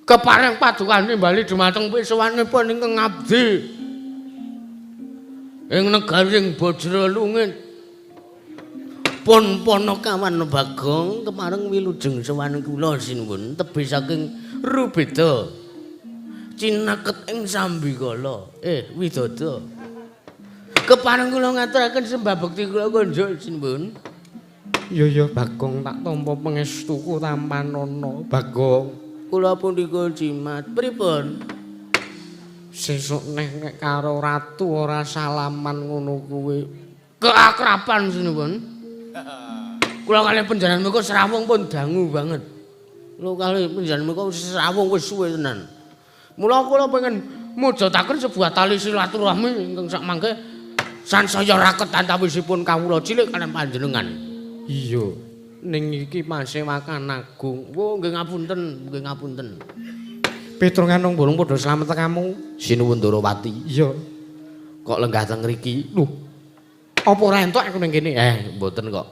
Kepareng padukane bali dumateng pisuwanipun ingkang abdi ing negaring Bajralungit pun Panakawan Bagong kepareng wilujeng sowan kula sinuwun tebih saking rubeda cinaket ing Sambikala widada kepareng kula ngaturaken sembah bekti kula kunjuk sinuwun. Iya Bagong tak tampa pangestuku tampanana Bagong. Kula pundika jimat pripun? Sesuk nek karo ratu ora salaman ngono kuwi. Keakraban sinuwun. Kula kalih panjenengan menika srawung pun dangu banget. Lho kalih panjenengan menika srawung wis suwe tenan. Mula kula pengen mujudaken sebuah tali silaturahmi ingkang sak mangke sansaya raket antawisipun kawula cilik kaliyan panjenengan. Iya. Ning iki pasewakan agung. Wo nggih ngapunten. Petruk nganung bolong padha slamet tekamu. Sinuwun Darawati. Iya. Kok lenggah teng mriki? Lho. Apa ora entuk aku ning kene? Mboten kok.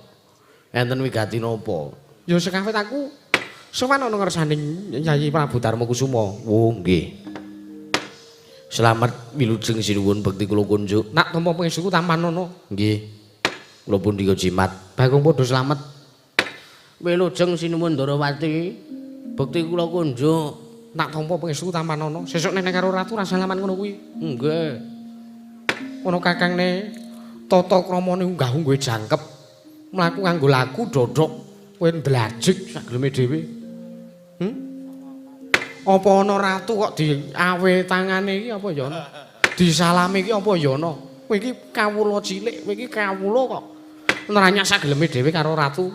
Enten wigati napa? Ya sekawit aku sowan ana ngersaning Yayi Prabu Darmakusuma. Oh nggih. Slamet wilujeng sinuwun bekti kula kunjuk. Nak tampa pangestuku tampanana. Nggih. Kula pundika jimat. Bagong padha slamet. Wilujeng sinuwun Darawati bekti kula kunjuk tak tampa pangestu tampanana sesuk nek karo ratu ra salaman ngono kuwi. Nggih. Ana kakangne tata kramane unggah-ungguhe jangkep mlaku nganggo laku dodok kowe ndlajik sak geleme dhewe. Apa ana ratu kok diawe tangane iki apa ya ana? Disalami iki apa ya ana? Kowe iki kawula cilik, kowe iki kawula kok nranyak sak geleme dhewe karo ratu.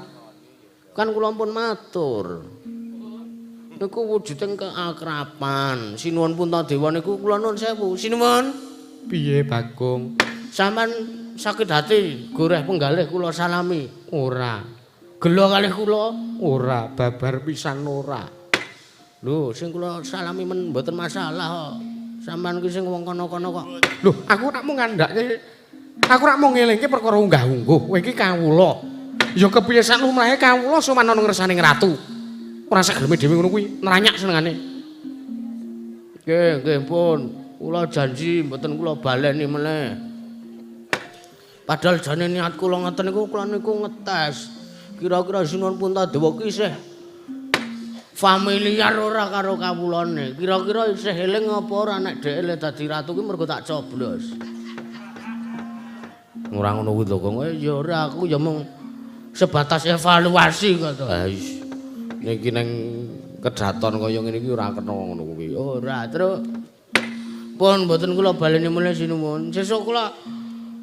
Kan kula pun matur. Niku wujuding keakraban. Sinuwun Puntadewa niku kula nuwun sewu. Sinuwun. Piye Bagong? Sampeyan sakit hati goreh penggalih kula salami. Ora. Gelo kalih kula? Ora, babar pisan ora. Lho, sing kula salami men mboten masalah kok. Sampeyan ki sing wong kono-kono kok. Lho, aku rak mung ngandhake. Aku rak mung ngelingke perkara unggah-ungguh. Kowe iki kawula. Ya kepiye sak lumrahe kawula sowan ana ngersaning ratu. Ora sak geleme dhewe ngono kuwi, nranyak senengane. Nggih pun. Kula janji mboten kula baleni meneh. Padahal jane niat kula ngeten niku kula niku ngetes. Kira-kira Sinuwun Puntadewa ki isih familiar ora karo kawulane. Kira-kira isih eling apa ora nek dhek le dadi ratu ki mergo tak coblos. Ora ngono kuwi lho, Gong. Ya ora aku ya mung sebatas evaluasi kata. Ha wis. Niki ning kedaton kaya ngene iki ora kena ngono kuwi. Ora, Truk. Pun mboten kula baleni mulih sinuwun. Sesuk kula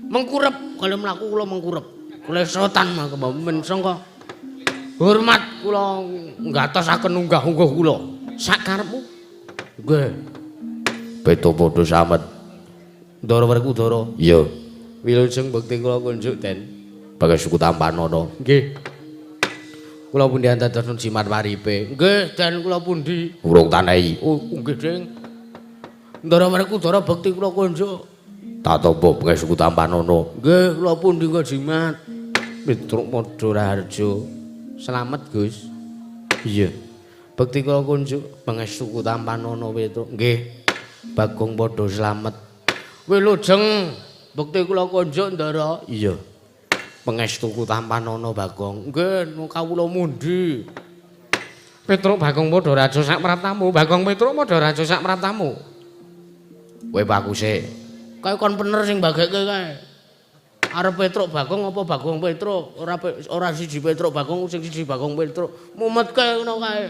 mengkurep kalau mlaku kula mengkurep. Kula setan mangke sangka hormat kula ngatosaken unggah-ungguh kula. Sak karepmu. Nggih. Beda padha samet. Ndara werku Ndara. Iya. Wilujeng bekti kula kunjuk Den. Bagas suku Tampanana. Nggih. Kula pundi antadosan jimat waripe. Nggih, Den kula pundi? Urung tanehi. Oh, nggih, Ding. Ndara werku Ndara bekti kula kunjuk. Tak tampa bagas suku Tampanana. Nggih, kula pundi kok jimat? Petruk Madaraharja. Slamet, Gus. Iya. Bekti kula kunjuk bagas suku Tampanana Petruk. Nggih. Bagong padha slamet. Wilujeng bekti kula kunjuk Ndara. Iya. Pangestuku Tampanana Bagong. Nggih, kawula mundi. Petruk Bagong Madaraja sak pratamu. Bagong Petruk Madaraja sak pratamu. Kowe bakuse. Kae kon bener sing bagekke kae. Arep Petruk Bagong apa Bagong Petruk? Ora siji Petruk Bagong sing siji Bagong Petruk. Mumet kae ngono kae.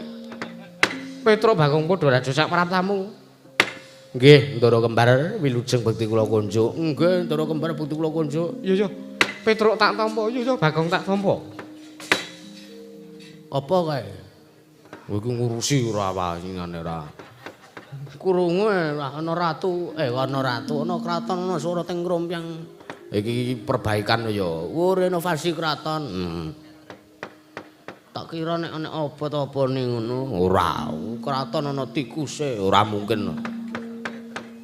Petruk Bagong Madaraja sak pratamu. Nggih, Ndara Kembar wilujeng bekti kula kunjuk. Nggih, Ndara Kembar bekti kula kunjuk. Iya, Petruk tak tampa, iya Bagong tak tampa. Apa kae? Kowe iki ngurusi ora wangingane ora. Krungu ana ratu, ana kraton, ana swara teng Krombyang. Iki perbaikan ya. Renovasi kraton. Tak kira nek apa to apa ning ngono. Ora, kraton ana tikuse, ora mungkin.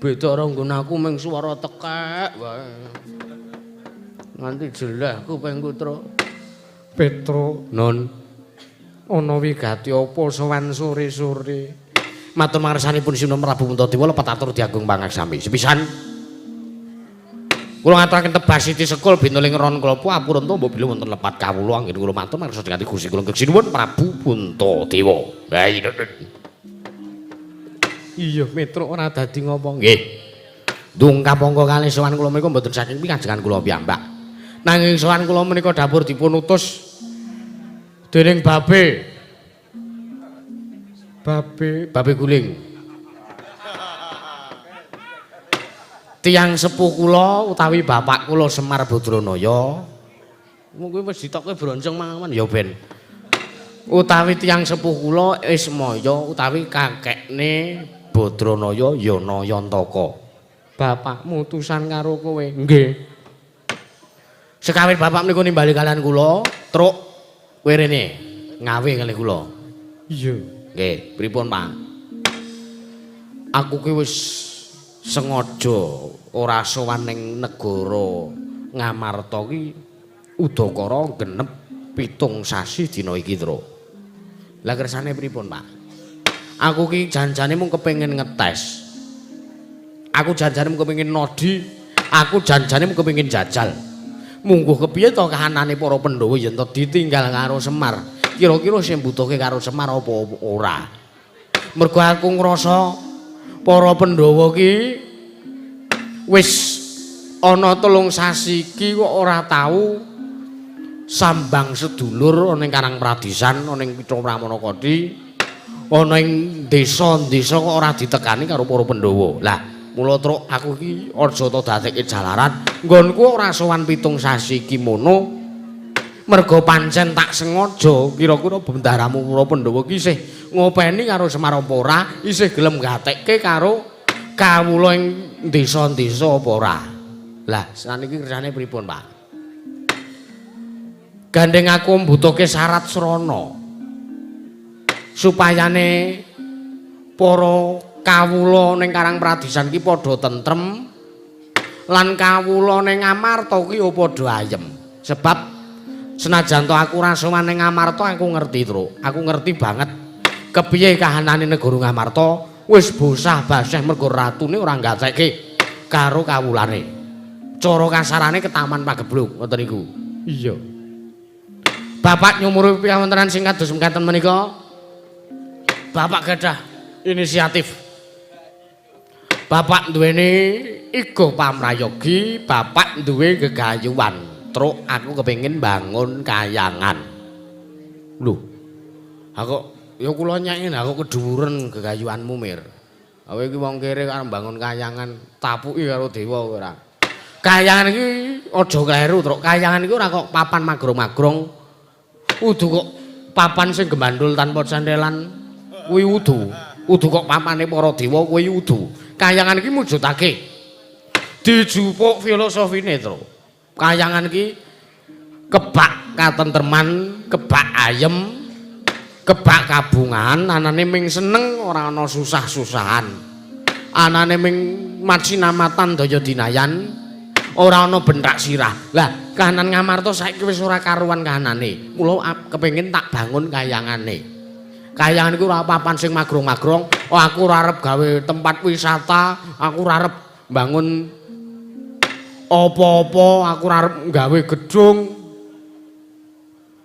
Beda karo nggon aku mung swara tekek wae. Nganti jelas kupingku, Truk. Petruk, Nun. Ana wigati apa sowan sore-sore? Matur mangersanipun Sinuwun Prabu Puntadewa lepat atur diagung pangaksami. Sepisan kula ngaturaken tebas Siti Sekul bintuling ron klapa apurun to mbok bila wonten lepat kawula anggen kula matur mangersa kanthi Gusti kula Sinuwun Prabu Puntadewa. Iya, Petruk ora dadi ngopo. Nggih. Ndungkap monggo kalih sowan kula menika mboten saking pikajengan kula piyambak. Nanging sowan kula menika dapur dipun utus dening Babe Guling. Tiyang sepuh kula utawi bapak kula Semar Badranaya. Kuwi wis ditokke bronjong mawon ya ben. Utawi tiyang sepuh kula Ismaya utawi kakekne Badranaya Yanayantaka. Bapakmu utusan karo kowe. Nggih. Sekawit bapak menika nimbali kalian kula, Truk kowe rene ngawe kalih kula. Iya. Nggih, pripun, Pak? Aku ki wis sengaja ora sowan ning negara Ngamarta ki udakara genep 7 sasi dina iki, Truk. Lah kersane pripun, Pak? Aku ki janjane mung kepengin ngetes. Aku janjane mung kepengin nodi, aku janjane mung kepengin jajal. Mungguh kepiye to kahanane para Pandhawa yen to ditinggal karo Semar? Kira-kira sing mbutuhke karo Semar apa ora? Mergo aku ngrasa para Pandhawa ki wis ana 3 sasi iki kok ora tau sambang sedulur ana ing Karang Pradisan, ana ing Pitra Pramanakadi, ana ing desa-desa kok ora ditekani karo para Pandhawa. Lah, mula Truk aku iki aja to dadekke jalaran. Nggonku ora sowan 7 sasi iki mono. Mergo pancen tak sengaja kira-kira bendaharamu para Pandhawa ki isih ngopeni karo Semar apa ora, isih gelem gatekke karo kawula ing desa-desa apa ora. Lah, saniki kersane pripun, Pak? Gandeng aku mbutuhke syarat srana supayane para kawula ning Karang Pradisan ki padha tentrem lan kawula ning Ngamarta ki padha ayem. Sebab senajan to aku ora sowan ning Ngamarta aku ngerti, Truk. Aku ngerti banget kepiye kahanane negara Ngamarta wis bosah-basah mergo ratune ora gatekke karo kawulane. Cara kasarane ketaman pagebluk ngoten niku. Iya. Bapak nyumurupi piyawontenan sing kados mekaten menika. Bapak gadah inisiatif. Bapak duweni iku pamrayogi, bapak duwe gegayuhan. Truk aku kepengin bangun kayangan. Lho. Aku ya kula nyakin aku kedhuwuren gegayuhanmu Mir. Kowe iki wong kere karo bangun kayangan, tapuki karo dewa ora. Kayangan iki aja kleru, Truk. Kayangan iki ora kok papan magrong-magrong. Udu kok papan sing gembandul tanpa sandelan kuwi udu. Udu kok papane para dewa kuwi udu. Kayangan iki mujudake dijupuk filosofine, Truk. Kayangan iki kebak katentreman, kebak ayem, kebak kabungan, anane ming seneng ora ana susah-susahan. Anane ming macinamatan daya dinayan, ora ana bentak sirah. Lah, kahanan Ngamarta saiki wis ora karuan kahanane. Mula kepengin tak bangun kayangane. Kayangan iku ora papan sing magrong-magrong. Oh, aku ora arep gawe tempat wisata, aku ora arep bangun apa-apa, aku ora arep gawe gedung.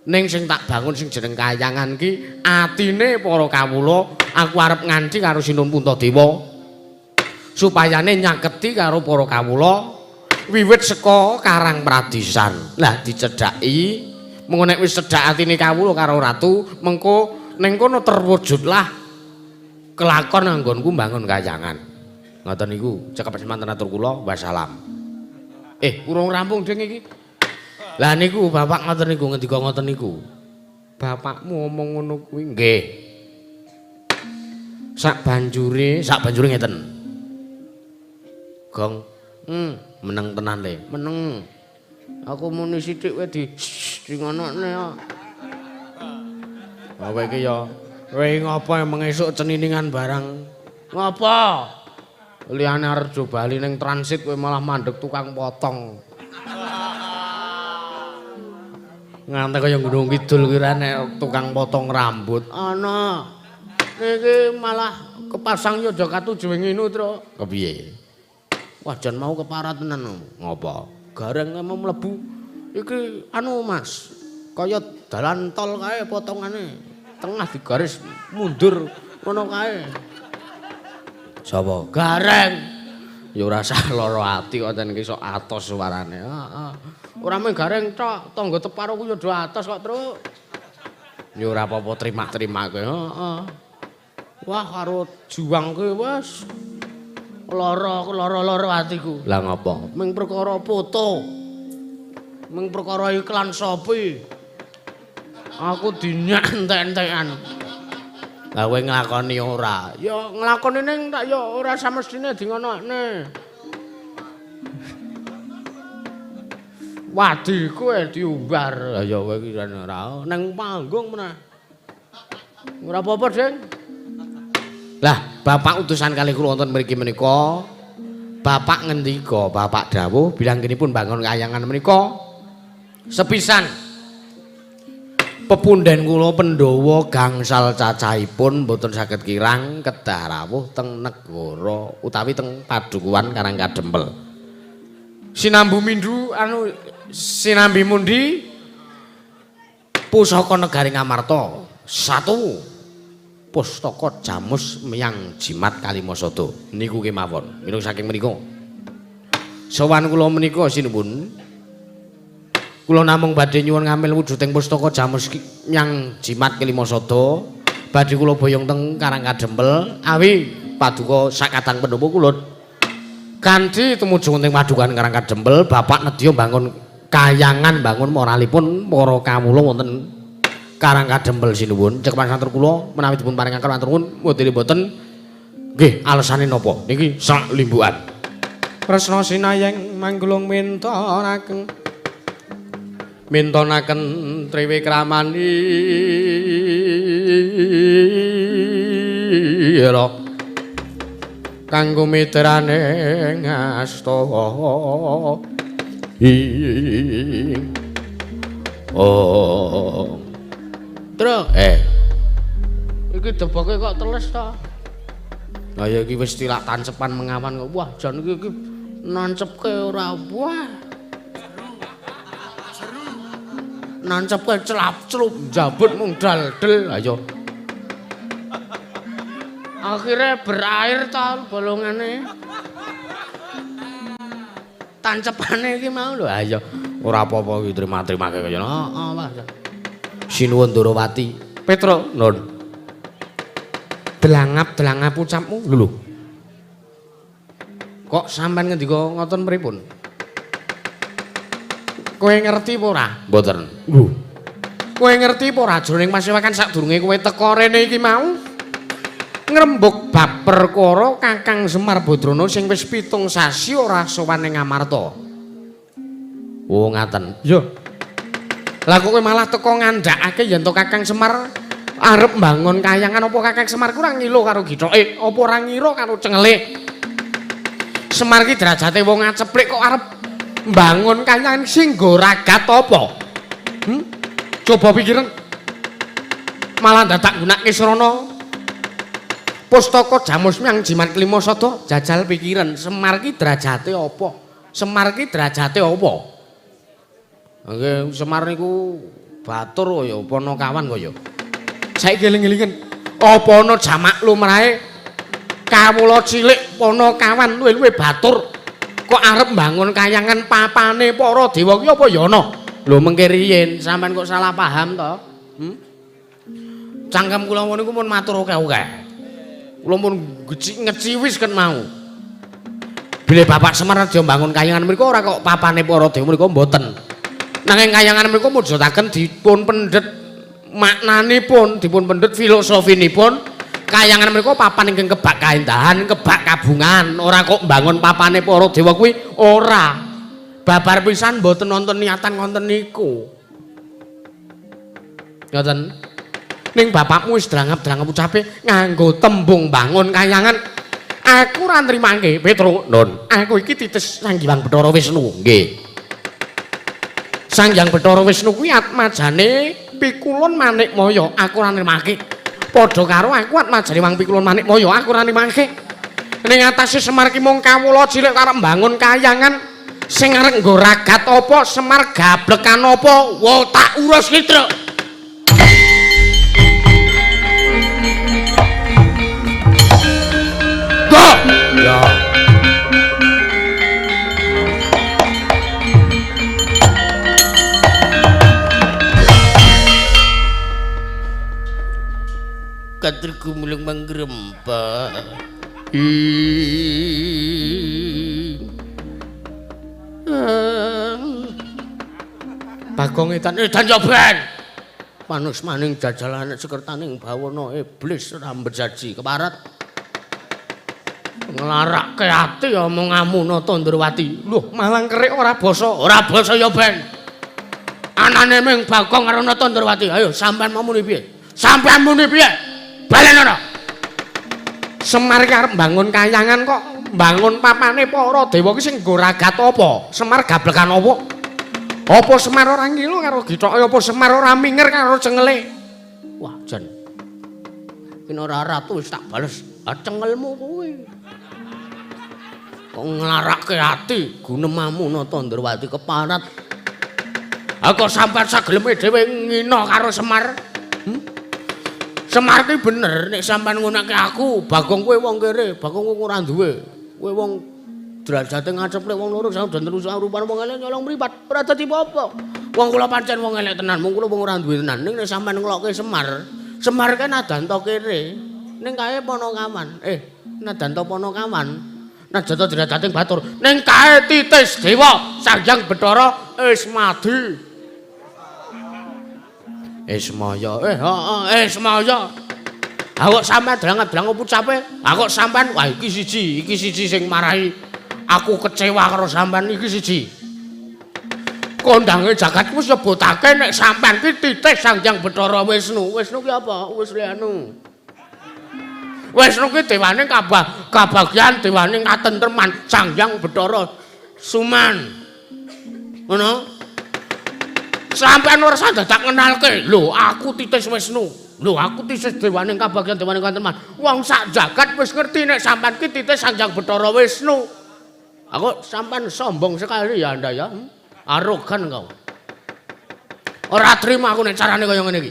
Ning sing tak bangun sing jeneng kayangan ki atine para kawula, aku arep nganti karo Sinun Puntadewa supayane nyaketi karo para kawula wiwit saka Karang Pradisan. Lah dicedhaki mengko nek wis cedhak atine kawula karo ratu, mengko ning kono terwujudlah kelakon anggonku bangun kayangan. Ngoten niku, cekap semanten atur kula, wassalam. Urung rampung ding iki. Lah niku bapak ngoten niku ngendika ngoten niku. Bapakmu ngomong ngono kuwi nggih. Sak banjure ngeten. Gong, meneng tenan le, meneng. Aku muni sithik wae di ngonokne ya. Kowe iki ya, kowe ngopo emang esuk ceniningan barang? Ngopo? Liyane Arjo Bali ning transit kowe malah mandeg tukang potong. Nganti kaya Gunung Kidul kuwi nek tukang potong rambut. Ana. Niki malah kepasang ya aja katujuh ngene, Tru. Kepiye? Wajan mau keparat tenan. Ngopo? Gareng mau mlebu. Iki anu Mas, kaya dalan tol kae potongane. Tengah digaris mundur ngono kae. Sapa? Gareng. Ya ora sah lara ati kok ten iki sok atos suarane. Heeh. Ora mung gareng tok, tangga teparo ku ya do atos kok, Truk. Ya ora apa-apa terima-terima kowe. Heeh. Wah, karo juang kowe wis lara atiku. Lah ngopo? Ming perkara foto. Ming perkara iklan Shopee. Aku dinyantek-entekan. Lah kowe nglakoni ora? Ya nglakoni ning tak ya ora samestine dingonokne. Wadi kowe diumbar. Lah ya kowe iki ora ning panggung meneh. Ora apa-apa, Ding. Lah, Bapak utusan kali kula wonten mriki menika. Bapak ngendika, Bapak dawuh bilangkenipun bangun kayangan menika sepisan pepunden kula Pandhawa gangsal cacahipun boten saged kirang kedah rawuh teng negara utawi teng padukuhan Karangkadempel. Sinambi mundi pusaka negari Ngamarta. 1 Pustaka Jamus Miyang Jimat Kalimasada. Niku kemawon. Minung saking menika. Sowan kula menika sinuwun. Kula namung badhe nyuwun ngambil wujuding pustaka Jamus Miyang Jimat Kalimasada. Badhe kula boyong teng Karangkadempel awi paduka sakatang Pandhawa kula. Kanthi tumuju teng padukan Karangkadempel, Bapak nedya bangun kayangan, bangun moralipun para kawula wonten Karangkadempel sinuwun. Cekepan santur kula menawi dipun paringaken matur nuwun modele boten nggih alesane napa niki sak limbukan. Tresna sinayeng manggulung mintonaken triwikramani ira kanggo mitrane ngasta Tru, iki deboke kok teles to? Lah ya iki wis tilak tancepan mengawan kok. Wah, jan iki nancepke ora wah. Nancepke celap-celup jabut mung dal-del. Lah ya. Akhirnya berair ta bolongane. Tancepane iki mau lho. Ha iya. Ora apa-apa iki terima-terimake kaya. Heeh, Mas. Sinuwun Durawati. Petro, Nun. Delangap ucapmu lho. Kok sampean ngendika ngoten pripun? Kowe ngerti apa ora? Mboten. Lho. Kowe ngerti apa ora jroning pasewakan sadurunge kowe teka rene iki mau? Ngrembug bab perkara Kakang Semar Badrana sing wis 7 sasi ora sowan ing Ngamarta. Oh, ngaten. Yo. Lah kok kowe malah teka ngandhakake yen to Kakang Semar arep mbangun kayangan apa Kakang Semar ku ora ngilo karo githoke, apa ora ngira karo cengele. Semar ki derajate wong ngaceplik kok arep mbangun kayangan sing nggo ragat apa? Coba pikiran. Malah dadak gunake srana Pustaka Jamus Myang Jimat Kelima Sada jajal pikiran Semar ki derajate apa? Semar ki derajate apa? Nggih, Semar niku batur kaya Panakawan kaya. Saiki eling-elingen. Apa ana jamak lumrahe kawula cilik Panakawan luwih batur kok arep mbangun kayangan papane para dewa ki apa ya ana? Lho mengke riyin sampean kok salah paham to? Cangkem kula niku pun matur akeh-akeh. Kula pun ngeciwis ket mau. Bilih Bapak Semar aja mbangun kayangan mriku ora kok papane para dewa mriku mboten. Nanging kayangan mriku mujudaken dipun pendet maknanipun, dipun pendet filosofinipun. Kayangan mriku papan ingkang kebak kaendahan, kebak kabungan, ora kok mbangun papane para dewa kuwi ora. Babar pisan mboten nonton niatan ngonten niku. Ngoten. Ning bapakmu wis drangap-drangap ucape nganggo tembung bangun kayangan. Aku ora nrimake, Petro. Nun, aku iki titis Sang Hyang Bathara Wisnu. Nggih. Sang Hyang Bathara Wisnu kuwi atmajane Pikulun Manikmaya, aku ora nrimake. Padha karo aku atmajane Wang Pikulun Manikmaya, aku ora nrimake. Ning atase Semar ki mung kawula cilik arep mbangun kayangan sing arep nggo ragat apa, Semar gablekan apa, wo tak urus ki, Truk. Ya. Katriku mulung manggrempa. Bagong edan ya ben. Manus maning jajalane sekertaning bawana iblis ora mbejaji keparat. Nglarake ati omonganmu Nata Ndrawati. Lho, malang kerik ora basa ya ben. Anane ming Bagong karo Nata Ndrawati. Ayo sampean muni piye? Sampean muni piye? Balen ora. Semar ki arep mbangun kayangan kok mbangun papane para dewa ki sing nggo ragat apa? Semar gablekan apa? Apa Semar ora ngilo karo githoke apa Semar ora minger karo cengele? Wah, jan. Kena ratu wis tak bales. Cengelmu kuwi. Kok nglarake ati gunemamu Nata Ndrawati keparat. Aku sampean sageleme dhewe ngina karo Semar. Semar ki bener nek sampean ngunake aku, Bagong kowe wong kere, Bagong kowe ora duwe. Kowe wong derajate ngaceple wong loro saben terus rupane wong elek nyolong mripat. Ora dadi apa-apa. Wong kula pancen wong elek tenan, mung kula wong ora duwe tenan. Ning nek sampean nglokke Semar, Semar kan nadan to kere. Ning kae Panakawan. Nadan to Panakawan. Najata derajate batur. Ning kae titis dewa Sang Hyang Bathara Ismadi. Ismaya. Ismaya. Aku sampean drangap-drangap ucape. Aku sampean wah iki siji sing marahi aku kecewa karo sampean iki siji. Kondange jagat wis nyebutake nek sampean ki titis Sang Hyang Bathara Wisnu. Wisnu ki apa? Wisnu anu. Wisnu ki dewaning kabagyan, dewaning katentreman, Sang Hyang Bathara Suman. Ngono. Sampeyan ora dadak ngenalke. Lho, aku titis Wisnu. Lho, aku titis dewaning kabagyan, dewaning katentreman. Wong sak jagat wis ngerti nek sampeyan ki titis Sang Hyang Bathara Wisnu. Aku sampeyan sombong sekali ya Anda ya. Arogan kau. Ora trima aku nek carane kaya ngene iki.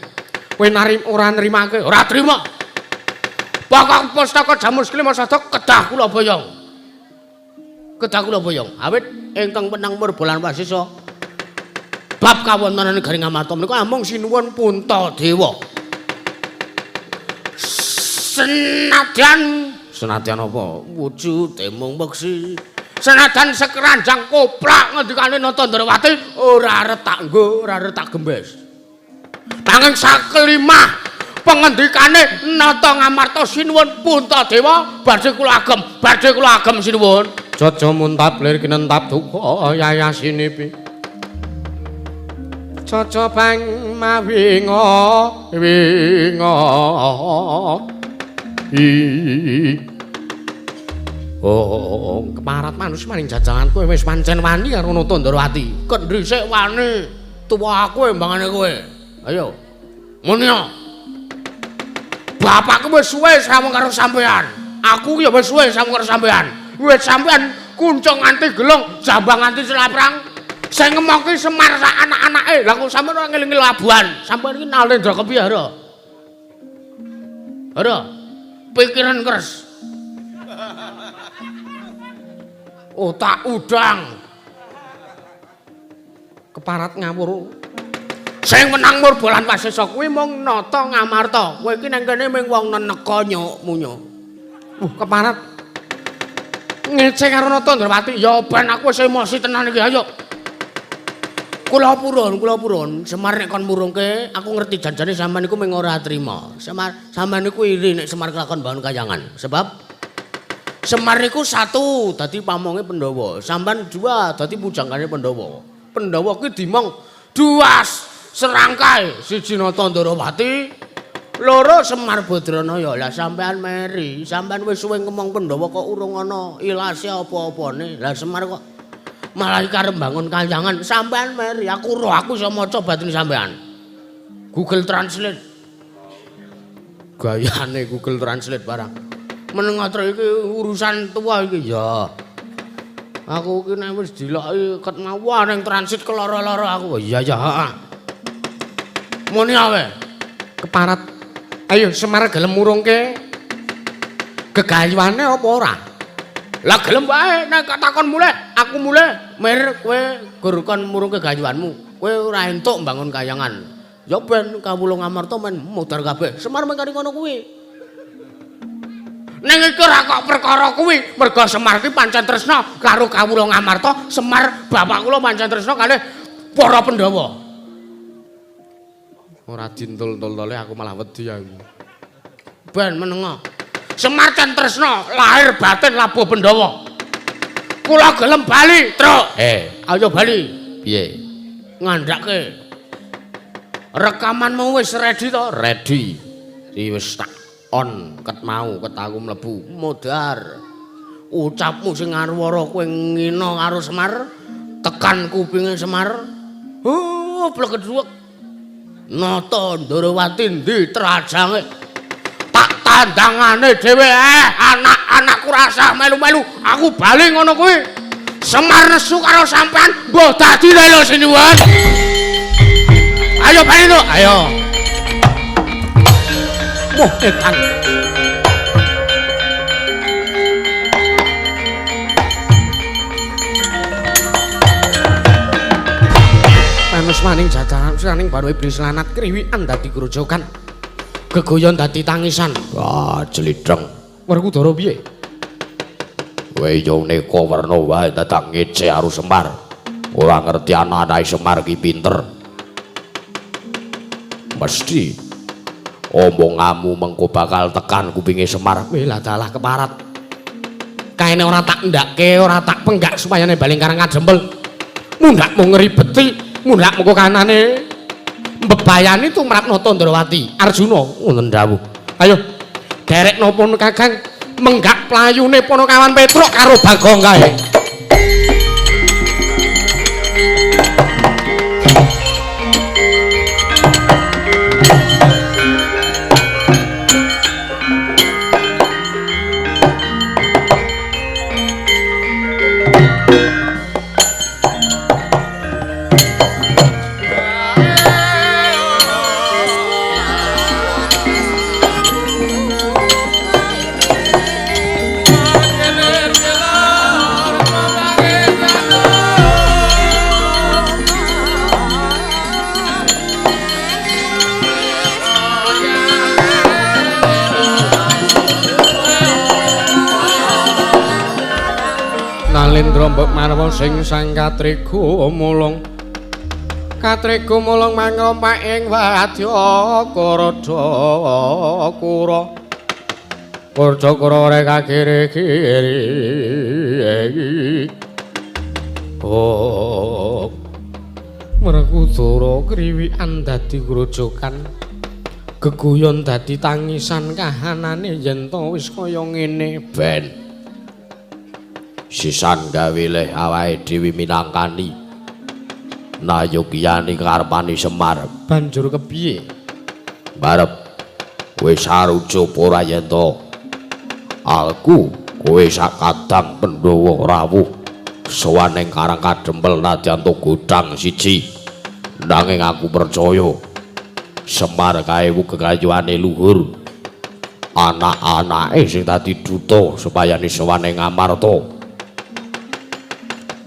Kowe ora nrimake, ora trima. Pokok pustaka Jamus Klima Sada kedah kula boyong. Kedah kula boyong. Awit ingkang menang Murbalan Wasisa bab kawontenan Garing Amarta menika amung sinuwun Puntadewa. Senadyan apa? Wujude mung meksi. Senadyan sekeranjang koplak ngendikane Natandrawati ora retak nggo, ora retak gembes. Nanging sakelimah pengendikane Nata Ngamarta sinuwun Puntadewa badhe kula agem sinuwun. Jaja muntap lir kinentap duka yayasinipi. Jaja bang mawinga Oh, keparat manus maning jajangan kowe wis pancen wani karo Natandrawati. Kendhisik wani tuwa kowe mbangane kowe. Ayo. Munya. Bapakku wis suwe srawung karo sampean. Aku ya wis suwe srawung karo sampean. Wis sampean kuncung nganti gelung, jambang nganti selaprang. Sing ngemongke Semar sak anak-anake. Lah kok sampean ora ngelingi labuhan. Sampean iki Nalendra kepiye, Ora? Pikiran keres. Otak udang. Keparat ngawur. Sing menang Murbalan Wasisa kuwi mung Nata Ngamarta. Kowe iki nang kene mung wong neneka nyukmu. Keparat. Ngece karo Natandrawati. Ya ben aku wis emosi tenan iki. Ayo. Kula purun. Semar nek kon murungke, aku ngerti janjane sampean niku mung ora trima. Sampean niku iri nek Semar kelakon bangun kayangan. Sebab Semar niku satu dadi pamonge Pandhawa. Sampean dua dadi pujangane Pandhawa. Pandhawa kuwi dimong dua serangkai, siji Natandrawati, loro Semar Badranaya. Lah sampean meri, sampean wis suwe ngomong Pandhawa kok urung ana ilase apa-apane. Lah Semar kok malah karep bangun kayangan. Sampean meri, aku iso maca batin sampean. Google Translate. Gayane Google Translate barang. Menengatro iki urusan tua iki ya. Aku iki nek wis diloki ket mau ning transit keloro-loro aku. Iya ya, heeh. Muni awe. Keparat. Ayo Semar gelem murungke gegayuane apa ora? Lah gelem wae nek takon mulih, aku mulih. Mir kowe gur kon murungke gegayuanmu. Kowe ora entuk mbangun kayangan. Ya ben kawula Ngamarta men mudhar kabeh. Semar mengkari ngono kuwi. Ning iki ora kok perkara kuwi, merga Semar ki pancen tresna karo kawula Ngamarta. Semar bapak kula pancen tresna kalih para Pandhawa. Ora dintul-tultole aku malah wedi aku. Ben menenga. Semar ten tresna lahir batin labuh Pandhawa. Kula gelem bali, Truk. Ayo bali. Piye? Ngandhake. Rekamanmu wis ready to? Ready. Wis tak on ket mau ket aku mlebu. Modar. Ucapmu sing ngarwara kowe ngina karo Semar, tekan kupinge Semar. Blekedhuwek. Natandrawati ndi trajange? Tak tandangane dhewe anak-anakku rasa melu-melu. Aku bali ngono kuwi. Semar nesu karo sampean mbah dadi lho sinuwun. Ayo bali to, ayo. Wah, edan. Manus maning jajaran siraning baru iblis lanat kriwikan dadi grojokan. Gegoyon dadi tangisan. Wah, jelidreng. Werkudara piye? Kowe yo neka werna wae datang ngece karo Semar. Ora ngerti anak-anake Semar ki pinter. Mesti omonganmu mengko bakal tekan kupinge Semar. Lah dalah keparat. Kaene ora tak ndake, ora tak penggak supayane baling karang kadempel. Mundak mau ngeribeti, mundak mengko kanane mbebayani tumrap Natandrawati. Arjuna ngoten dawuh. Ayo derek napa Kakang menggak playune Panakawan Petruk karo Bagong kae. Malendra mbok marwa sing sang katriku mulung mangrompak ing wadya Kura rek kagiri oh Werkudara kriwikan dadi grojokan geguyon dadi tangisan kahanane yen to wis kaya ngene ben sisan gawe leh awake dhewe minangkani nayogyani karepane Semar banjur kepiye barep wis sarujuk ora yen to aku kowe sak kadang Pandhawa rawuh sowan ing Karang Kadempel nadyan to godhang siji nanging aku percaya Semar kae kekayuane luhur anak-anake sing dadi duta supaya sowan ing Ngamarta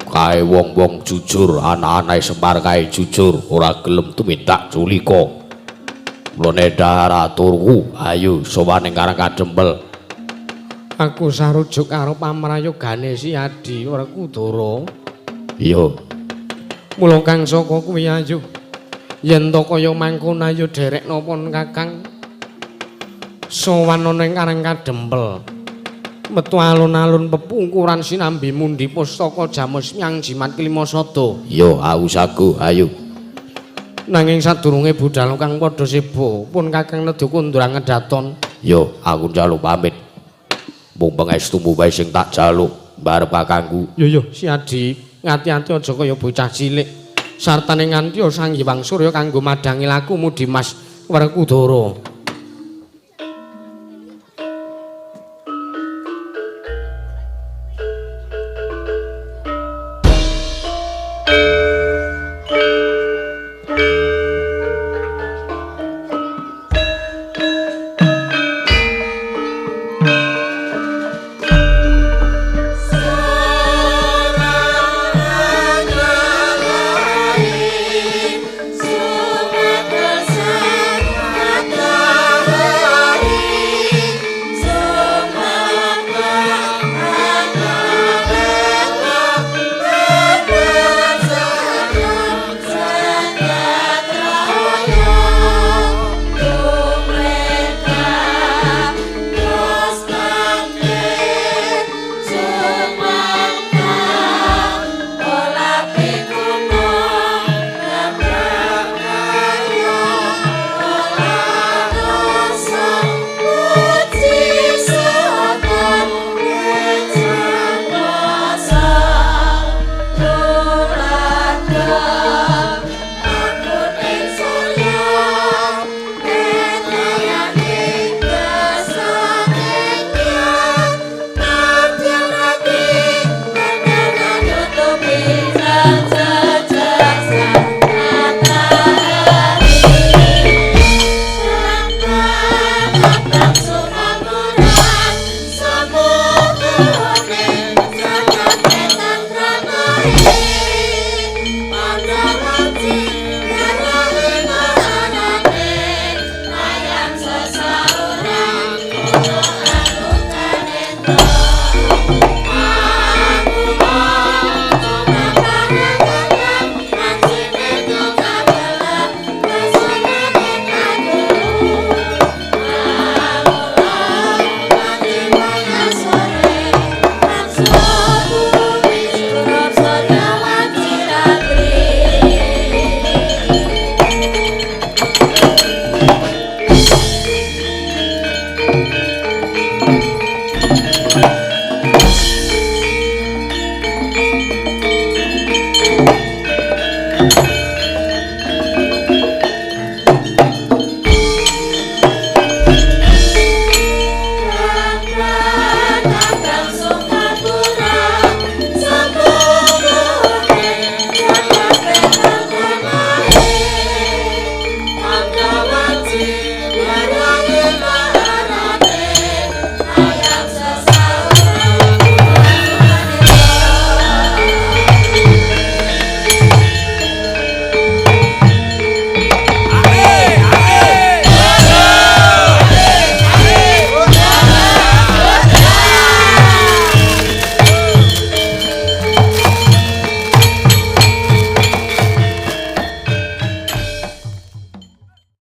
kae wong-wong jujur anak-anake Semar kae jujur ora gelem tumindak culika mulane dahar aturku ayo sowan ing Karang Kadempel aku sarujuk karo pamrayogane Si Adi Werkudara iya mula kang saka kuwi ayo yen to kaya mangkono ayo derek napa Kakang sowan ana ing Karang Kadempel metu alun-alun pepungkuran sinambi mundi pustaka jamus nyang jimat Klimasada iya aku sagu ayo nanging sadurunge budal kang padha sebo pun Kakang nedya kondurang ngedaton yo aku njaluk pamit mung pangestumu wae sing tak jaluk barep kakangku yo Si Adi ngati-ati aja kaya bocah cilik sartane nganti Sang Hyang Surya kanggo madangi lakumu Dimas Werkudara